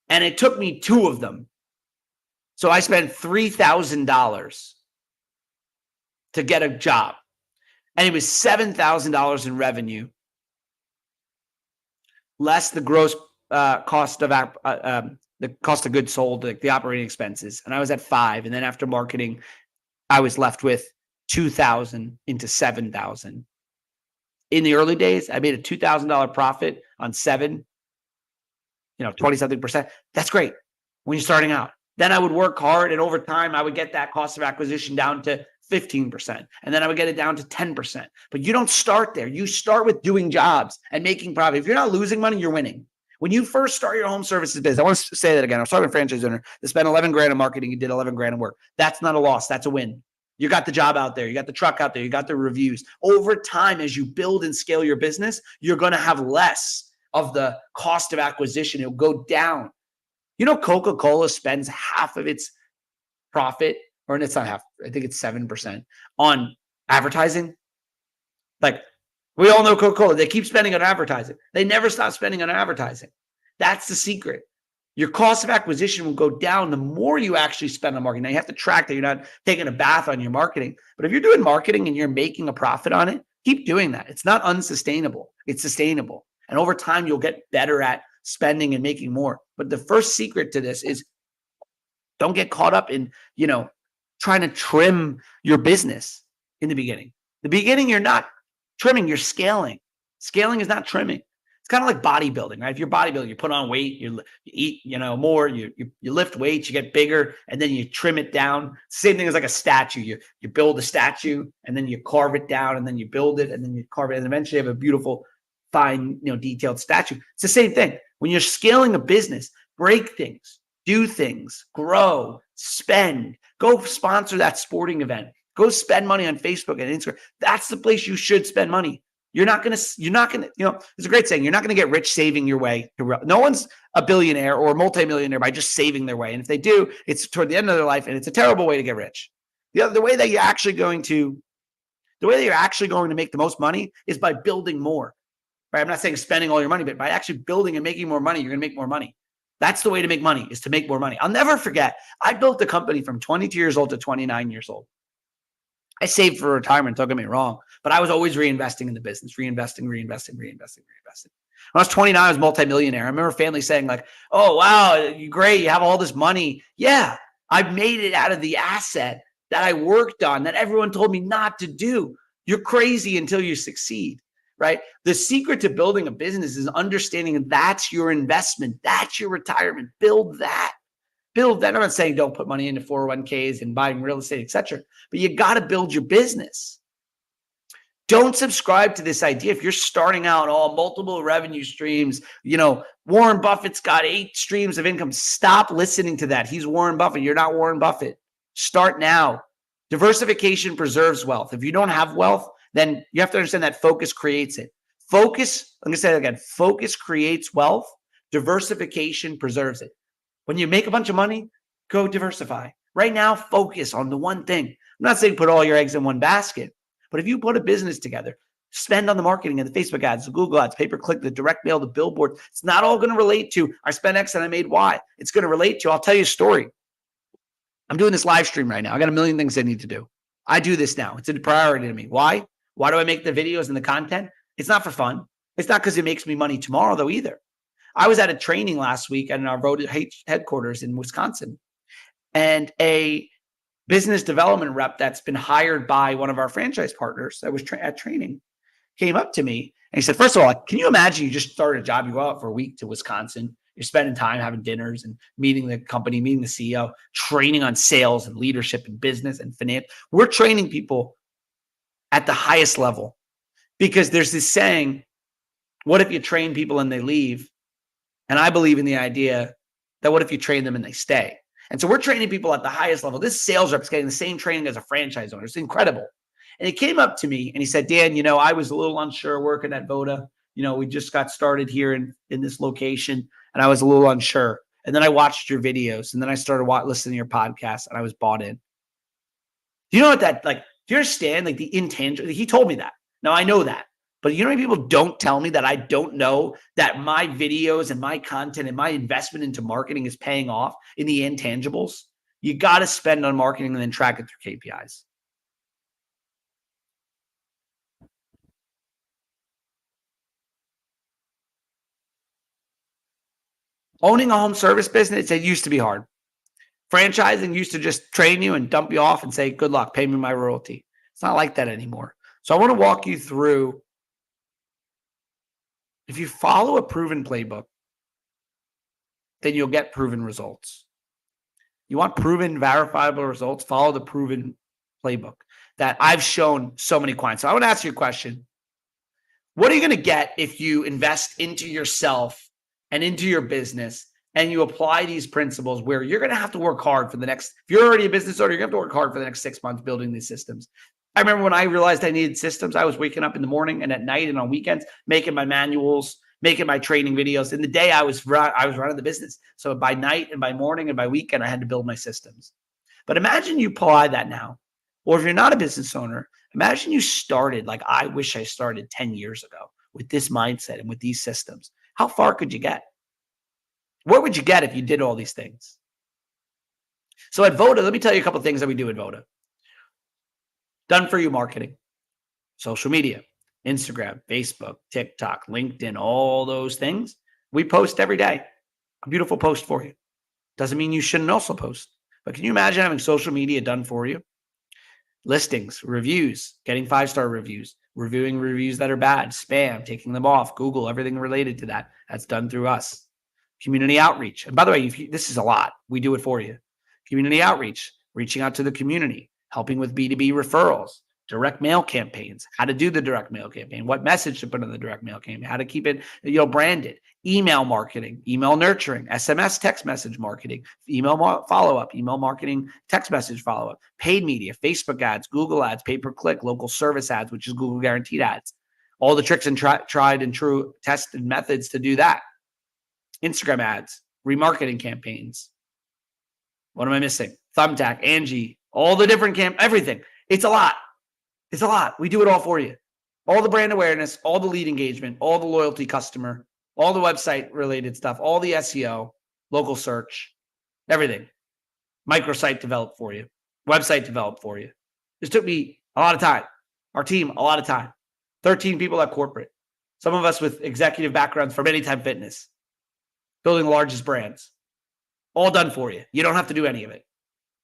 and it took me 2 of them, so I spent $3,000 to get a job, and it was $7,000 in revenue, less the gross cost of the cost of goods sold, like the operating expenses, and I was at 5, and then after marketing, I was left with 2,000 into 7,000. in the early days, I made a $2,000 profit on 20 something percent. That's great when you're starting out. Then I would work hard, and over time, I would get that cost of acquisition down to 15%. And then I would get it down to 10%. But you don't start there. You start with doing jobs and making profit. If you're not losing money, you're winning. When you first start your home services business, I want to say that again. I was talking to a franchise owner that spent 11 grand in marketing. You did 11 grand in work. That's not a loss. That's a win. You got the job out there. You got the truck out there. You got the reviews. Over time, as you build and scale your business, you're going to have less of the cost of acquisition. It'll go down. You know, Coca-Cola spends half of its profit, or it's not half, I think it's 7% on advertising. Like, we all know Coca-Cola. They keep spending on advertising. They never stop spending on advertising. That's the secret. Your cost of acquisition will go down the more you actually spend on marketing. Now, you have to track that you're not taking a bath on your marketing. But if you're doing marketing and you're making a profit on it, keep doing that. It's not unsustainable. It's sustainable. And over time, you'll get better at spending and making more. But the first secret to this is don't get caught up in, trying to trim your business in the beginning. The beginning, you're not trimming, you're scaling. Scaling is not trimming. It's kind of like bodybuilding, right? If you're bodybuilding, you put on weight, you eat, more, you lift weights, you get bigger, and then you trim it down. Same thing as like a statue. You build a statue, and then you carve it down, and then you build it, and then you carve it, and eventually you have a beautiful, fine, detailed statue. It's the same thing. When you're scaling a business, break things, do things, grow, spend, go sponsor that sporting event, go spend money on Facebook and Instagram. That's the place you should spend money. You're not going to, it's a great saying. You're not going to get rich saving your way. No one's a billionaire or a multimillionaire by just saving their way. And if they do, it's toward the end of their life, and it's a terrible way to get rich. The way that you're actually going to make the most money is by building more. Right? I'm not saying spending all your money, but by actually building and making more money, you're going to make more money. That's the way to make money, is to make more money. I'll never forget. I built a company from 22 years old to 29 years old. I saved for retirement, don't get me wrong, but I was always reinvesting in the business, reinvesting. When I was 29, I was multimillionaire. I remember family saying like, oh, wow, you're great. You have all this money. Yeah, I made it out of the asset that I worked on that everyone told me not to do. You're crazy until you succeed, right? The secret to building a business is understanding that's your investment. That's your retirement. Build that. I'm not saying don't put money into 401ks and buying real estate, etc. But you got to build your business. Don't subscribe to this idea. If you're starting out, multiple revenue streams, Warren Buffett's got 8 streams of income. Stop listening to that. He's Warren Buffett. You're not Warren Buffett. Start now. Diversification preserves wealth. If you don't have wealth, then you have to understand that focus creates it. Focus, let me say it again. Focus creates wealth. Diversification preserves it. When you make a bunch of money, go diversify. Right now, focus on the one thing. I'm not saying put all your eggs in one basket, but if you put a business together, spend on the marketing and the Facebook ads, the Google ads, pay-per-click, the direct mail, the billboard. It's not all going to relate to I spent X and I made Y. It's going to relate to, I'll tell you a story. I'm doing this live stream right now. I got a million things I need to do. I do this now. It's a priority to me. Why? Why do I make the videos and the content? It's not for fun. It's not because it makes me money tomorrow, though, either. I was at a training last week at our Voda headquarters in Wisconsin, and a business development rep that's been hired by one of our franchise partners that was at training came up to me and he said, first of all, can you imagine you just started a job, you go out for a week to Wisconsin, you're spending time having dinners and meeting the company, meeting the CEO, training on sales and leadership and business and finance. We're training people at the highest level because there's this saying, what if you train people and they leave? And I believe in the idea that what if you train them and they stay? And so we're training people at the highest level. This sales rep is getting the same training as a franchise owner. It's incredible. And he came up to me and he said, Dan, I was a little unsure working at Voda. We just got started here in this location and I was a little unsure. And then I watched your videos and then I started listening to your podcast and I was bought in. Do you know what that, do you understand the intangible? He told me that. Now I know that. But you know how many people don't tell me that I don't know that my videos and my content and my investment into marketing is paying off in the intangibles? You got to spend on marketing and then track it through KPIs. Owning a home service business, it used to be hard. Franchising used to just train you and dump you off and say, good luck, pay me my royalty. It's not like that anymore. So I want to walk you through If you follow a proven playbook, then you'll get proven results. You want proven, verifiable results? Follow the proven playbook that I've shown so many clients. So I want to ask you a question. What are you going to get if you invest into yourself and into your business and you apply these principles where you're going to have to work hard for the next, if you're already a business owner, you're going to have to work hard for the next 6 months building these systems. I remember when I realized I needed systems, I was waking up in the morning and at night and on weekends, making my manuals, making my training videos. In the day, I was running the business. So by night and by morning and by weekend, I had to build my systems. But imagine you apply that now. Or if you're not a business owner, imagine you started like I wish I started 10 years ago with this mindset and with these systems. How far could you get? Where would you get if you did all these things? So at Voda, let me tell you a couple of things that we do at Voda. Done for you marketing, social media, Instagram, Facebook, TikTok, LinkedIn, all those things. We post every day. A beautiful post for you. Doesn't mean you shouldn't also post. But can you imagine having social media done for you? Listings, reviews, getting 5-star reviews, reviewing reviews that are bad, spam, taking them off, Google, everything related to that. That's done through us. Community outreach. And by the way, this is a lot. We do it for you. Community outreach, reaching out to the community, helping with B2B referrals, direct mail campaigns, how to do the direct mail campaign, what message to put in the direct mail campaign, how to keep it, branded, email marketing, email nurturing, SMS text message marketing, email follow-up, email marketing, text message follow-up, paid media, Facebook ads, Google ads, pay-per-click, local service ads, which is Google guaranteed ads, all the tricks and tried and true tested methods to do that. Instagram ads, remarketing campaigns. What am I missing? Thumbtack, Angie, all the different everything. It's a lot. It's a lot. We do it all for you. All the brand awareness, all the lead engagement, all the loyalty customer, all the website related stuff, all the SEO, local search, everything. Microsite developed for you. Website developed for you. This took me a lot of time. Our team, a lot of time. 13 people at corporate. Some of us with executive backgrounds from Anytime Fitness. Building the largest brands. All done for you. You don't have to do any of it.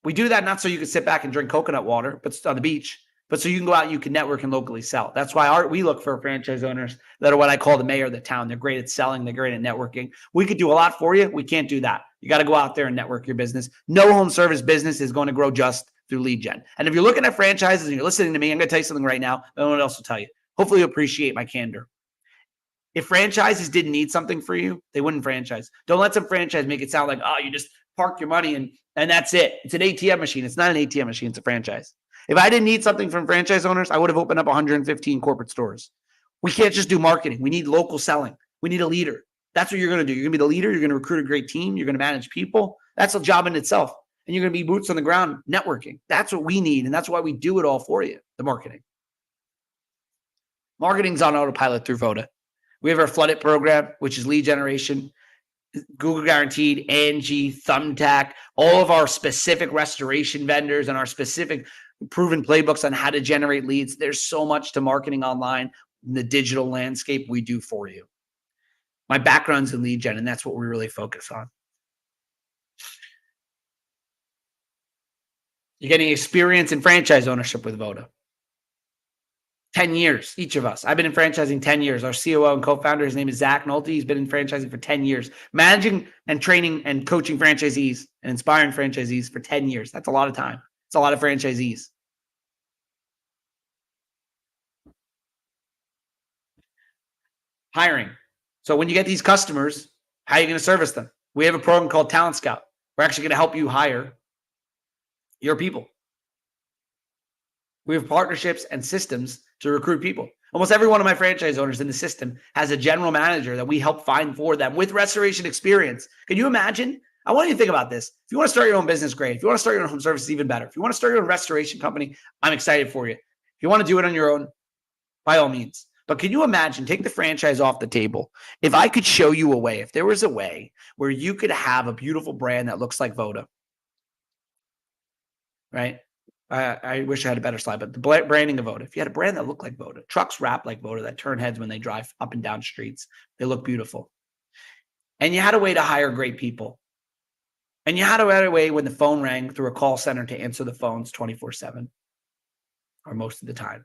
We do that not so you can sit back and drink coconut water, but on the beach, but so you can go out and you can network and locally sell. That's why we look for franchise owners that are what I call the mayor of the town. They're great at selling. They're great at networking. We could do a lot for you. We can't do that. You got to go out there and network your business. No home service business is going to grow just through lead gen. And if you're looking at franchises and you're listening to me, I'm going to tell you something right now. No one else will tell you. Hopefully you appreciate my candor. If franchises didn't need something for you, they wouldn't franchise. Don't let some franchise make it sound like, oh, you just park your money and that's it. It's an ATM machine. It's not an ATM machine. It's a franchise. If I didn't need something from franchise owners, I would have opened up 115 corporate stores. We can't just do marketing. We need local selling. We need a leader. That's what you're going to do. You're going to be the leader. You're going to recruit a great team. You're going to manage people. That's a job in itself. And you're going to be boots on the ground networking. That's what we need. And that's why we do it all for you, the marketing. Marketing's on autopilot through Voda. We have our Flood It program, which is lead generation, Google guaranteed, Angie, Thumbtack, all of our specific restoration vendors and our specific proven playbooks on how to generate leads. There's so much to marketing online in the digital landscape we do for you. My background's in lead gen, and that's what we really focus on. You're getting experience in franchise ownership with Voda. 10 years, each of us. I've been in franchising 10 years. Our COO and co-founder, his name is Zach Nolte. He's been in franchising for 10 years, managing and training and coaching franchisees and inspiring franchisees for 10 years. That's a lot of time. It's a lot of franchisees. Hiring. So when you get these customers, how are you going to service them? We have a program called Talent Scout. We're actually going to help you hire your people. We have partnerships and systems to recruit people. Almost every one of my franchise owners in the system has a general manager that we help find for them with restoration experience. Can you imagine? I want you to think about this. If you want to start your own business, great. If you want to start your own home services, even better. If you want to start your own restoration company, I'm excited for you. If you want to do it on your own, by all means. But can you imagine, take the franchise off the table. If I could show you a way, if there was a way where you could have a beautiful brand that looks like Voda, right? I wish I had a better slide, but the branding of Voda. If you had a brand that looked like Voda, trucks wrapped like Voda that turn heads when they drive up and down streets, they look beautiful. And you had a way to hire great people. And you had a way when the phone rang through a call center to answer the phones 24/7 or most of the time.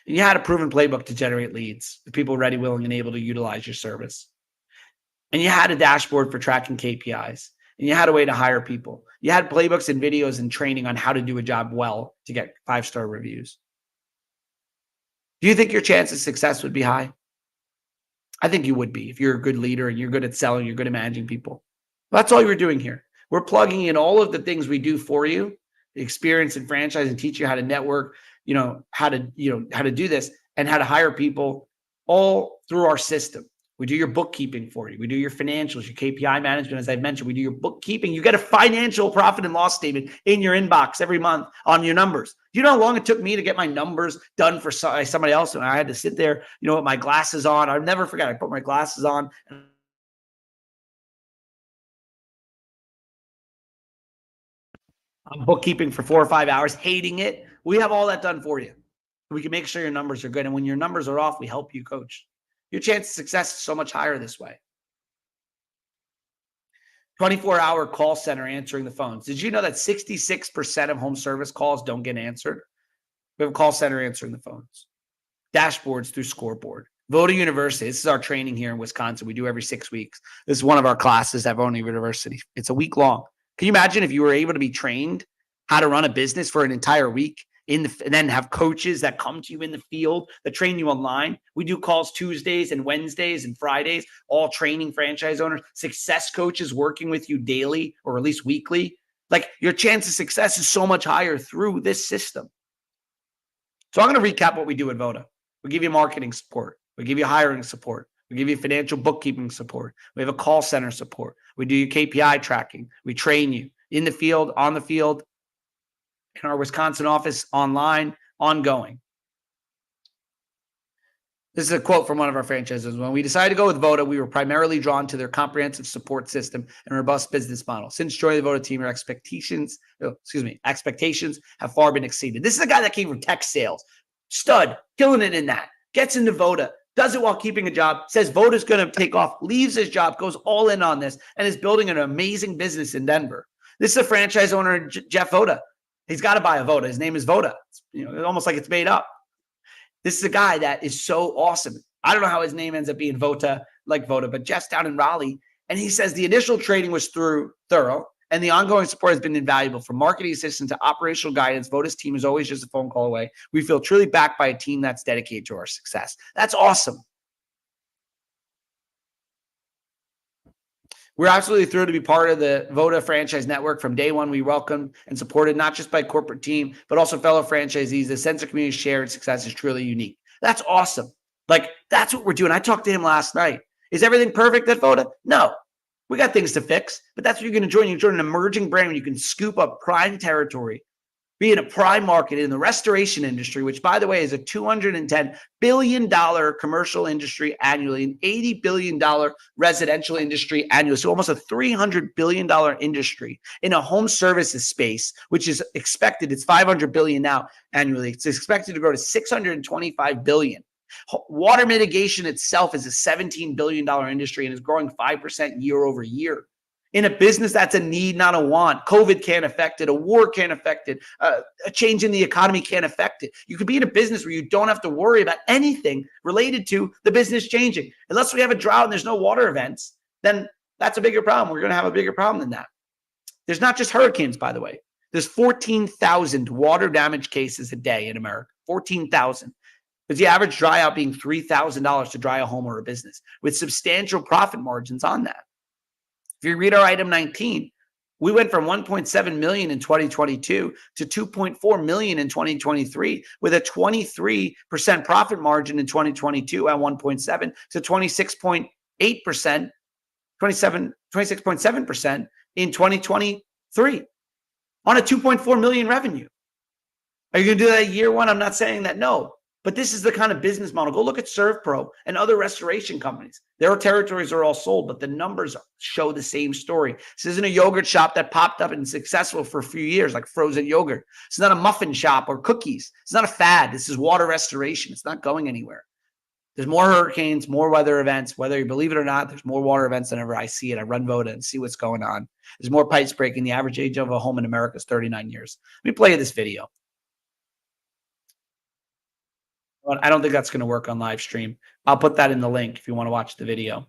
And you had a proven playbook to generate leads, the people ready, willing, and able to utilize your service. And you had a dashboard for tracking KPIs. And you had a way to hire people. You had playbooks and videos and training on how to do a job well to get 5-star reviews. Do you think your chance of success would be high? I think you would be if you're a good leader and you're good at selling, you're good at managing people. Well, that's all you're doing here. We're plugging in all of the things we do for you, experience and franchise, and teach you how to network, how to do this and how to hire people all through our system. We do your bookkeeping for you. We do your financials, your KPI management. As I've mentioned, we do your bookkeeping. You get a financial profit and loss statement in your inbox every month on your numbers. Do you know how long it took me to get my numbers done for somebody else? And I had to sit there, with my glasses on. I'll never forget. I put my glasses on. I'm bookkeeping for 4 or 5 hours, hating it. We have all that done for you. We can make sure your numbers are good. And when your numbers are off, we help you coach. Your chance of success is so much higher this way. 24-hour call center answering the phones. Did you know that 66% of home service calls don't get answered? We have a call center answering the phones. Dashboards through Scoreboard. Voda University. This is our training here in Wisconsin. We do every 6 weeks. This is one of our classes at Voda University. It's a week long. Can you imagine if you were able to be trained how to run a business for an entire week and then have coaches that come to you in the field that train you online? We do calls Tuesdays and Wednesdays and Fridays, all training franchise owners, success coaches working with you daily or at least weekly. Like, your chance of success is so much higher through this system. So I'm going to recap what we do at Voda. We give you marketing support. We give you hiring support. We give you financial bookkeeping support. We have a call center support. We do your KPI tracking. We train you in the field, on the field, in our Wisconsin office, online, ongoing. This is a quote from one of our franchises. When we decided to go with Voda, we were primarily drawn to their comprehensive support system and robust business model. Since joining the Voda team, our expectations have far been exceeded. This is a guy that came from tech sales, stud, killing it in that, gets into Voda, does it while keeping a job, says Voda's going to take off, leaves his job, goes all in on this, and is building an amazing business in Denver. This is a franchise owner, Jeff Voda. He's got to buy a Voda. His name is Voda. It's almost like it's made up. This is a guy that is so awesome. I don't know how his name ends up being Voda, like Voda, but Jeff's down in Raleigh, and he says the initial training was thorough, and the ongoing support has been invaluable. From marketing assistance to operational guidance, Voda's team is always just a phone call away. We feel truly backed by a team that's dedicated to our success. That's awesome. We're absolutely thrilled to be part of the Voda franchise network. From day one, we welcomed and supported not just by corporate team, but also fellow franchisees. The sense of community shared success is truly unique. That's awesome. Like, that's what we're doing. I talked to him last night. Is everything perfect at Voda? No. We got things to fix, but that's what you're going to join. You join an emerging brand when you can scoop up prime territory, be in a prime market in the restoration industry, which, by the way, is a $210 billion commercial industry annually, an $80 billion residential industry annually. So almost a $300 billion industry in a home services space, which is expected, it's $500 billion now annually. It's expected to grow to $625 billion. Water mitigation itself is a $17 billion industry and is growing 5% year over year. In a business that's a need, not a want. COVID can't affect it. A war can't affect it. A change in the economy can't affect it. You could be in a business where you don't have to worry about anything related to the business changing. Unless we have a drought and there's no water events, then that's a bigger problem. We're going to have a bigger problem than that. There's not just hurricanes, by the way. There's 14,000 water damage cases a day in America. 14,000. With the average dry out being $3,000 to dry a home or a business, with substantial profit margins on that. If you read our item 19, we went from 1.7 million in 2022 to 2.4 million in 2023, with a 23% profit margin in 2022 at 1.7 to 26.8%, 26.7% in 2023 on a 2.4 million revenue. Are you going to do that year one? I'm not saying that, no. But this is the kind of business model. Go look at ServPro and other restoration companies. Their territories are all sold, but the numbers show the same story. This isn't a yogurt shop that popped up and successful for a few years, like frozen yogurt. It's not a muffin shop or cookies. It's not a fad. This is water restoration. It's not going anywhere. There's more hurricanes, more weather events. Whether you believe it or not, there's more water events than ever I see it. I run Voda and see what's going on. There's more pipes breaking. The average age of a home in America is 39 years. Let me play you this video. But I don't think that's going to work on live stream. I'll put that in the link if you want to watch the video.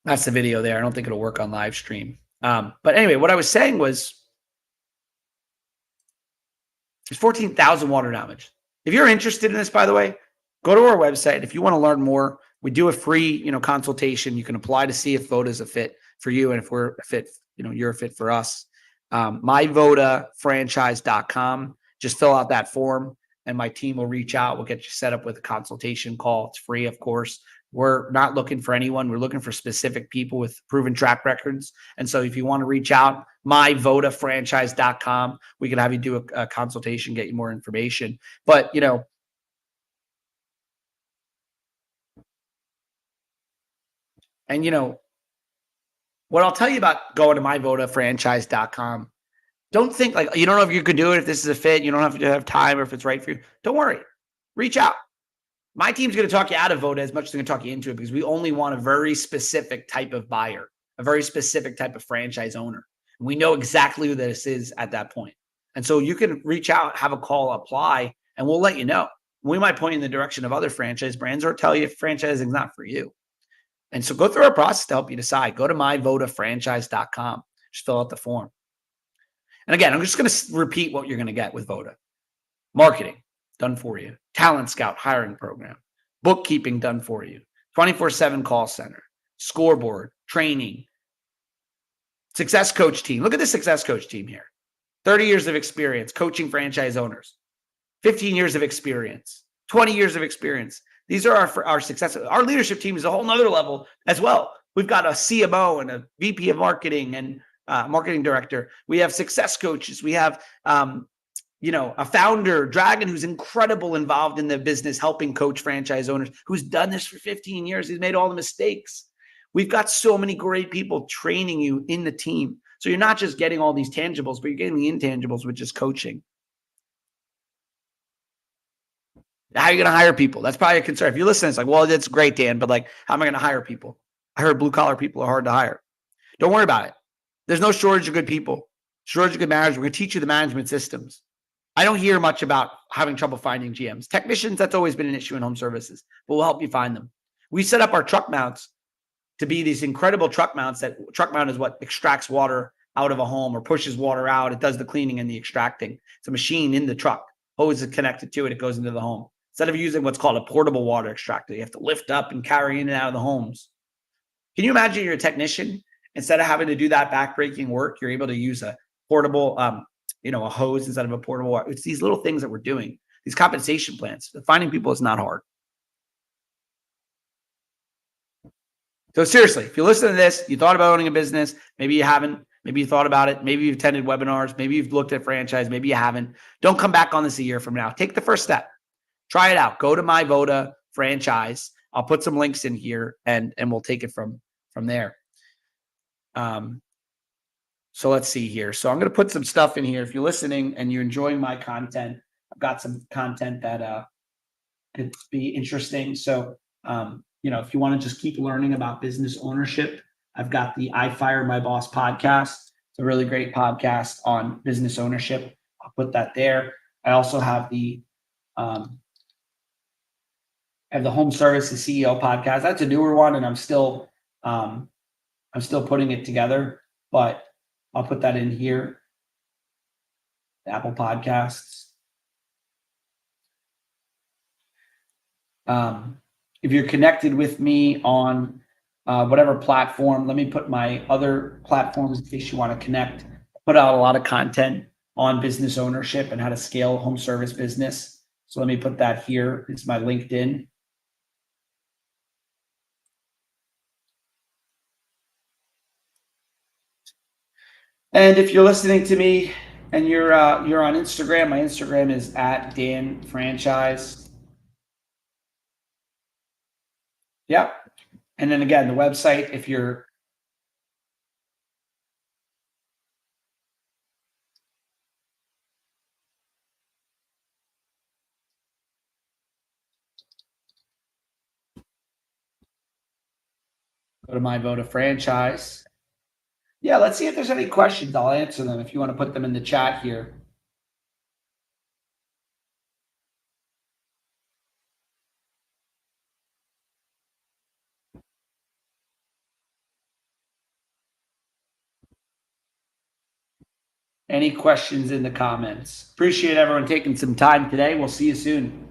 That's the video there. I don't think it'll work on live stream. But anyway, what I was saying was there's 14,000 water damage. If you're interested in this, by the way, go to our website. If you want to learn more, we do a free, consultation. You can apply to see if Voda is a fit for you and if we're a fit, you're a fit for us. MyVodaFranchise.com. Just fill out that form and my team will reach out. We'll get you set up with a consultation call. It's free, of course. We're not looking for anyone. We're looking for specific people with proven track records. And so if you want to reach out, myvodafranchise.com, we can have you do a consultation, get you more information. But, what I'll tell you about going to myvodafranchise.com, don't think like, you don't know if you could do it, if this is a fit, you don't have to have time or if it's right for you. Don't worry. Reach out. My team's going to talk you out of Voda as much as they're going to talk you into it because we only want a very specific type of buyer, a very specific type of franchise owner. And we know exactly who this is at that point. And so you can reach out, have a call, apply, and we'll let you know. We might point you in the direction of other franchise brands or tell you if franchising is not for you. And so go through our process to help you decide. Go to myvodafranchise.com. Just fill out the form. And again, I'm just going to repeat what you're going to get with Voda. Marketing, done for you. Talent Scout hiring program. Bookkeeping, done for you. 24/7 call center. Scoreboard, training. Success coach team. Look at the success coach team here. 30 years of experience coaching franchise owners. 15 years of experience. 20 years of experience. These are our success. Our leadership team is a whole nother level as well. We've got a CMO and a VP of marketing and marketing director. We have success coaches. We have, a founder, Dragon, who's incredible involved in the business, helping coach franchise owners, who's done this for 15 years. He's made all the mistakes. We've got so many great people training you in the team. So you're not just getting all these tangibles, but you're getting the intangibles, which is coaching. How are you going to hire people? That's probably a concern. If you listen, it's like, well, that's great, Dan, but like, how am I going to hire people? I heard blue collar people are hard to hire. Don't worry about it. There's no shortage of good people, shortage of good managers. We're going to teach you the management systems. I don't hear much about having trouble finding GMs. Technicians, that's always been an issue in home services, but we'll help you find them. We set up our truck mounts to be these incredible truck mounts. That truck mount is what extracts water out of a home or pushes water out. It does the cleaning and the extracting. It's a machine in the truck. Hose is connected to it. It goes into the home. Instead of using what's called a portable water extractor, you have to lift up and carry in and out of the homes. Can you imagine you're a technician? Instead of having to do that backbreaking work, you're able to use a portable, a hose instead of a portable water. It's these little things that we're doing, these compensation plans. Finding people is not hard. So seriously, if you listen to this, you thought about owning a business, maybe you haven't, maybe you thought about it, maybe you've attended webinars, maybe you've looked at franchise, maybe you haven't. Don't come back on this a year from now. Take the first step. Try it out. Go to my Voda franchise. I'll put some links in here and we'll take it from there. So let's see here. So I'm going to put some stuff in here. If you're listening and you're enjoying my content, I've got some content that could be interesting. So, if you want to just keep learning about business ownership, I've got the I Fired My Boss podcast. It's a really great podcast on business ownership. I'll put that there. I also have the Home Services CEO podcast. That's a newer one, and I'm still putting it together, but I'll put that in here. The Apple Podcasts. If you're connected with me on whatever platform, let me put my other platforms in case you want to connect. I put out a lot of content on business ownership and how to scale a home service business. So let me put that here. It's my LinkedIn. And if you're listening to me and you're on Instagram, my Instagram is @DanFranchise. Yep. And then again, the website, if you're go to my Voda franchise. Yeah, let's see if there's any questions. I'll answer them if you want to put them in the chat here. Any questions in the comments? Appreciate everyone taking some time today. We'll see you soon.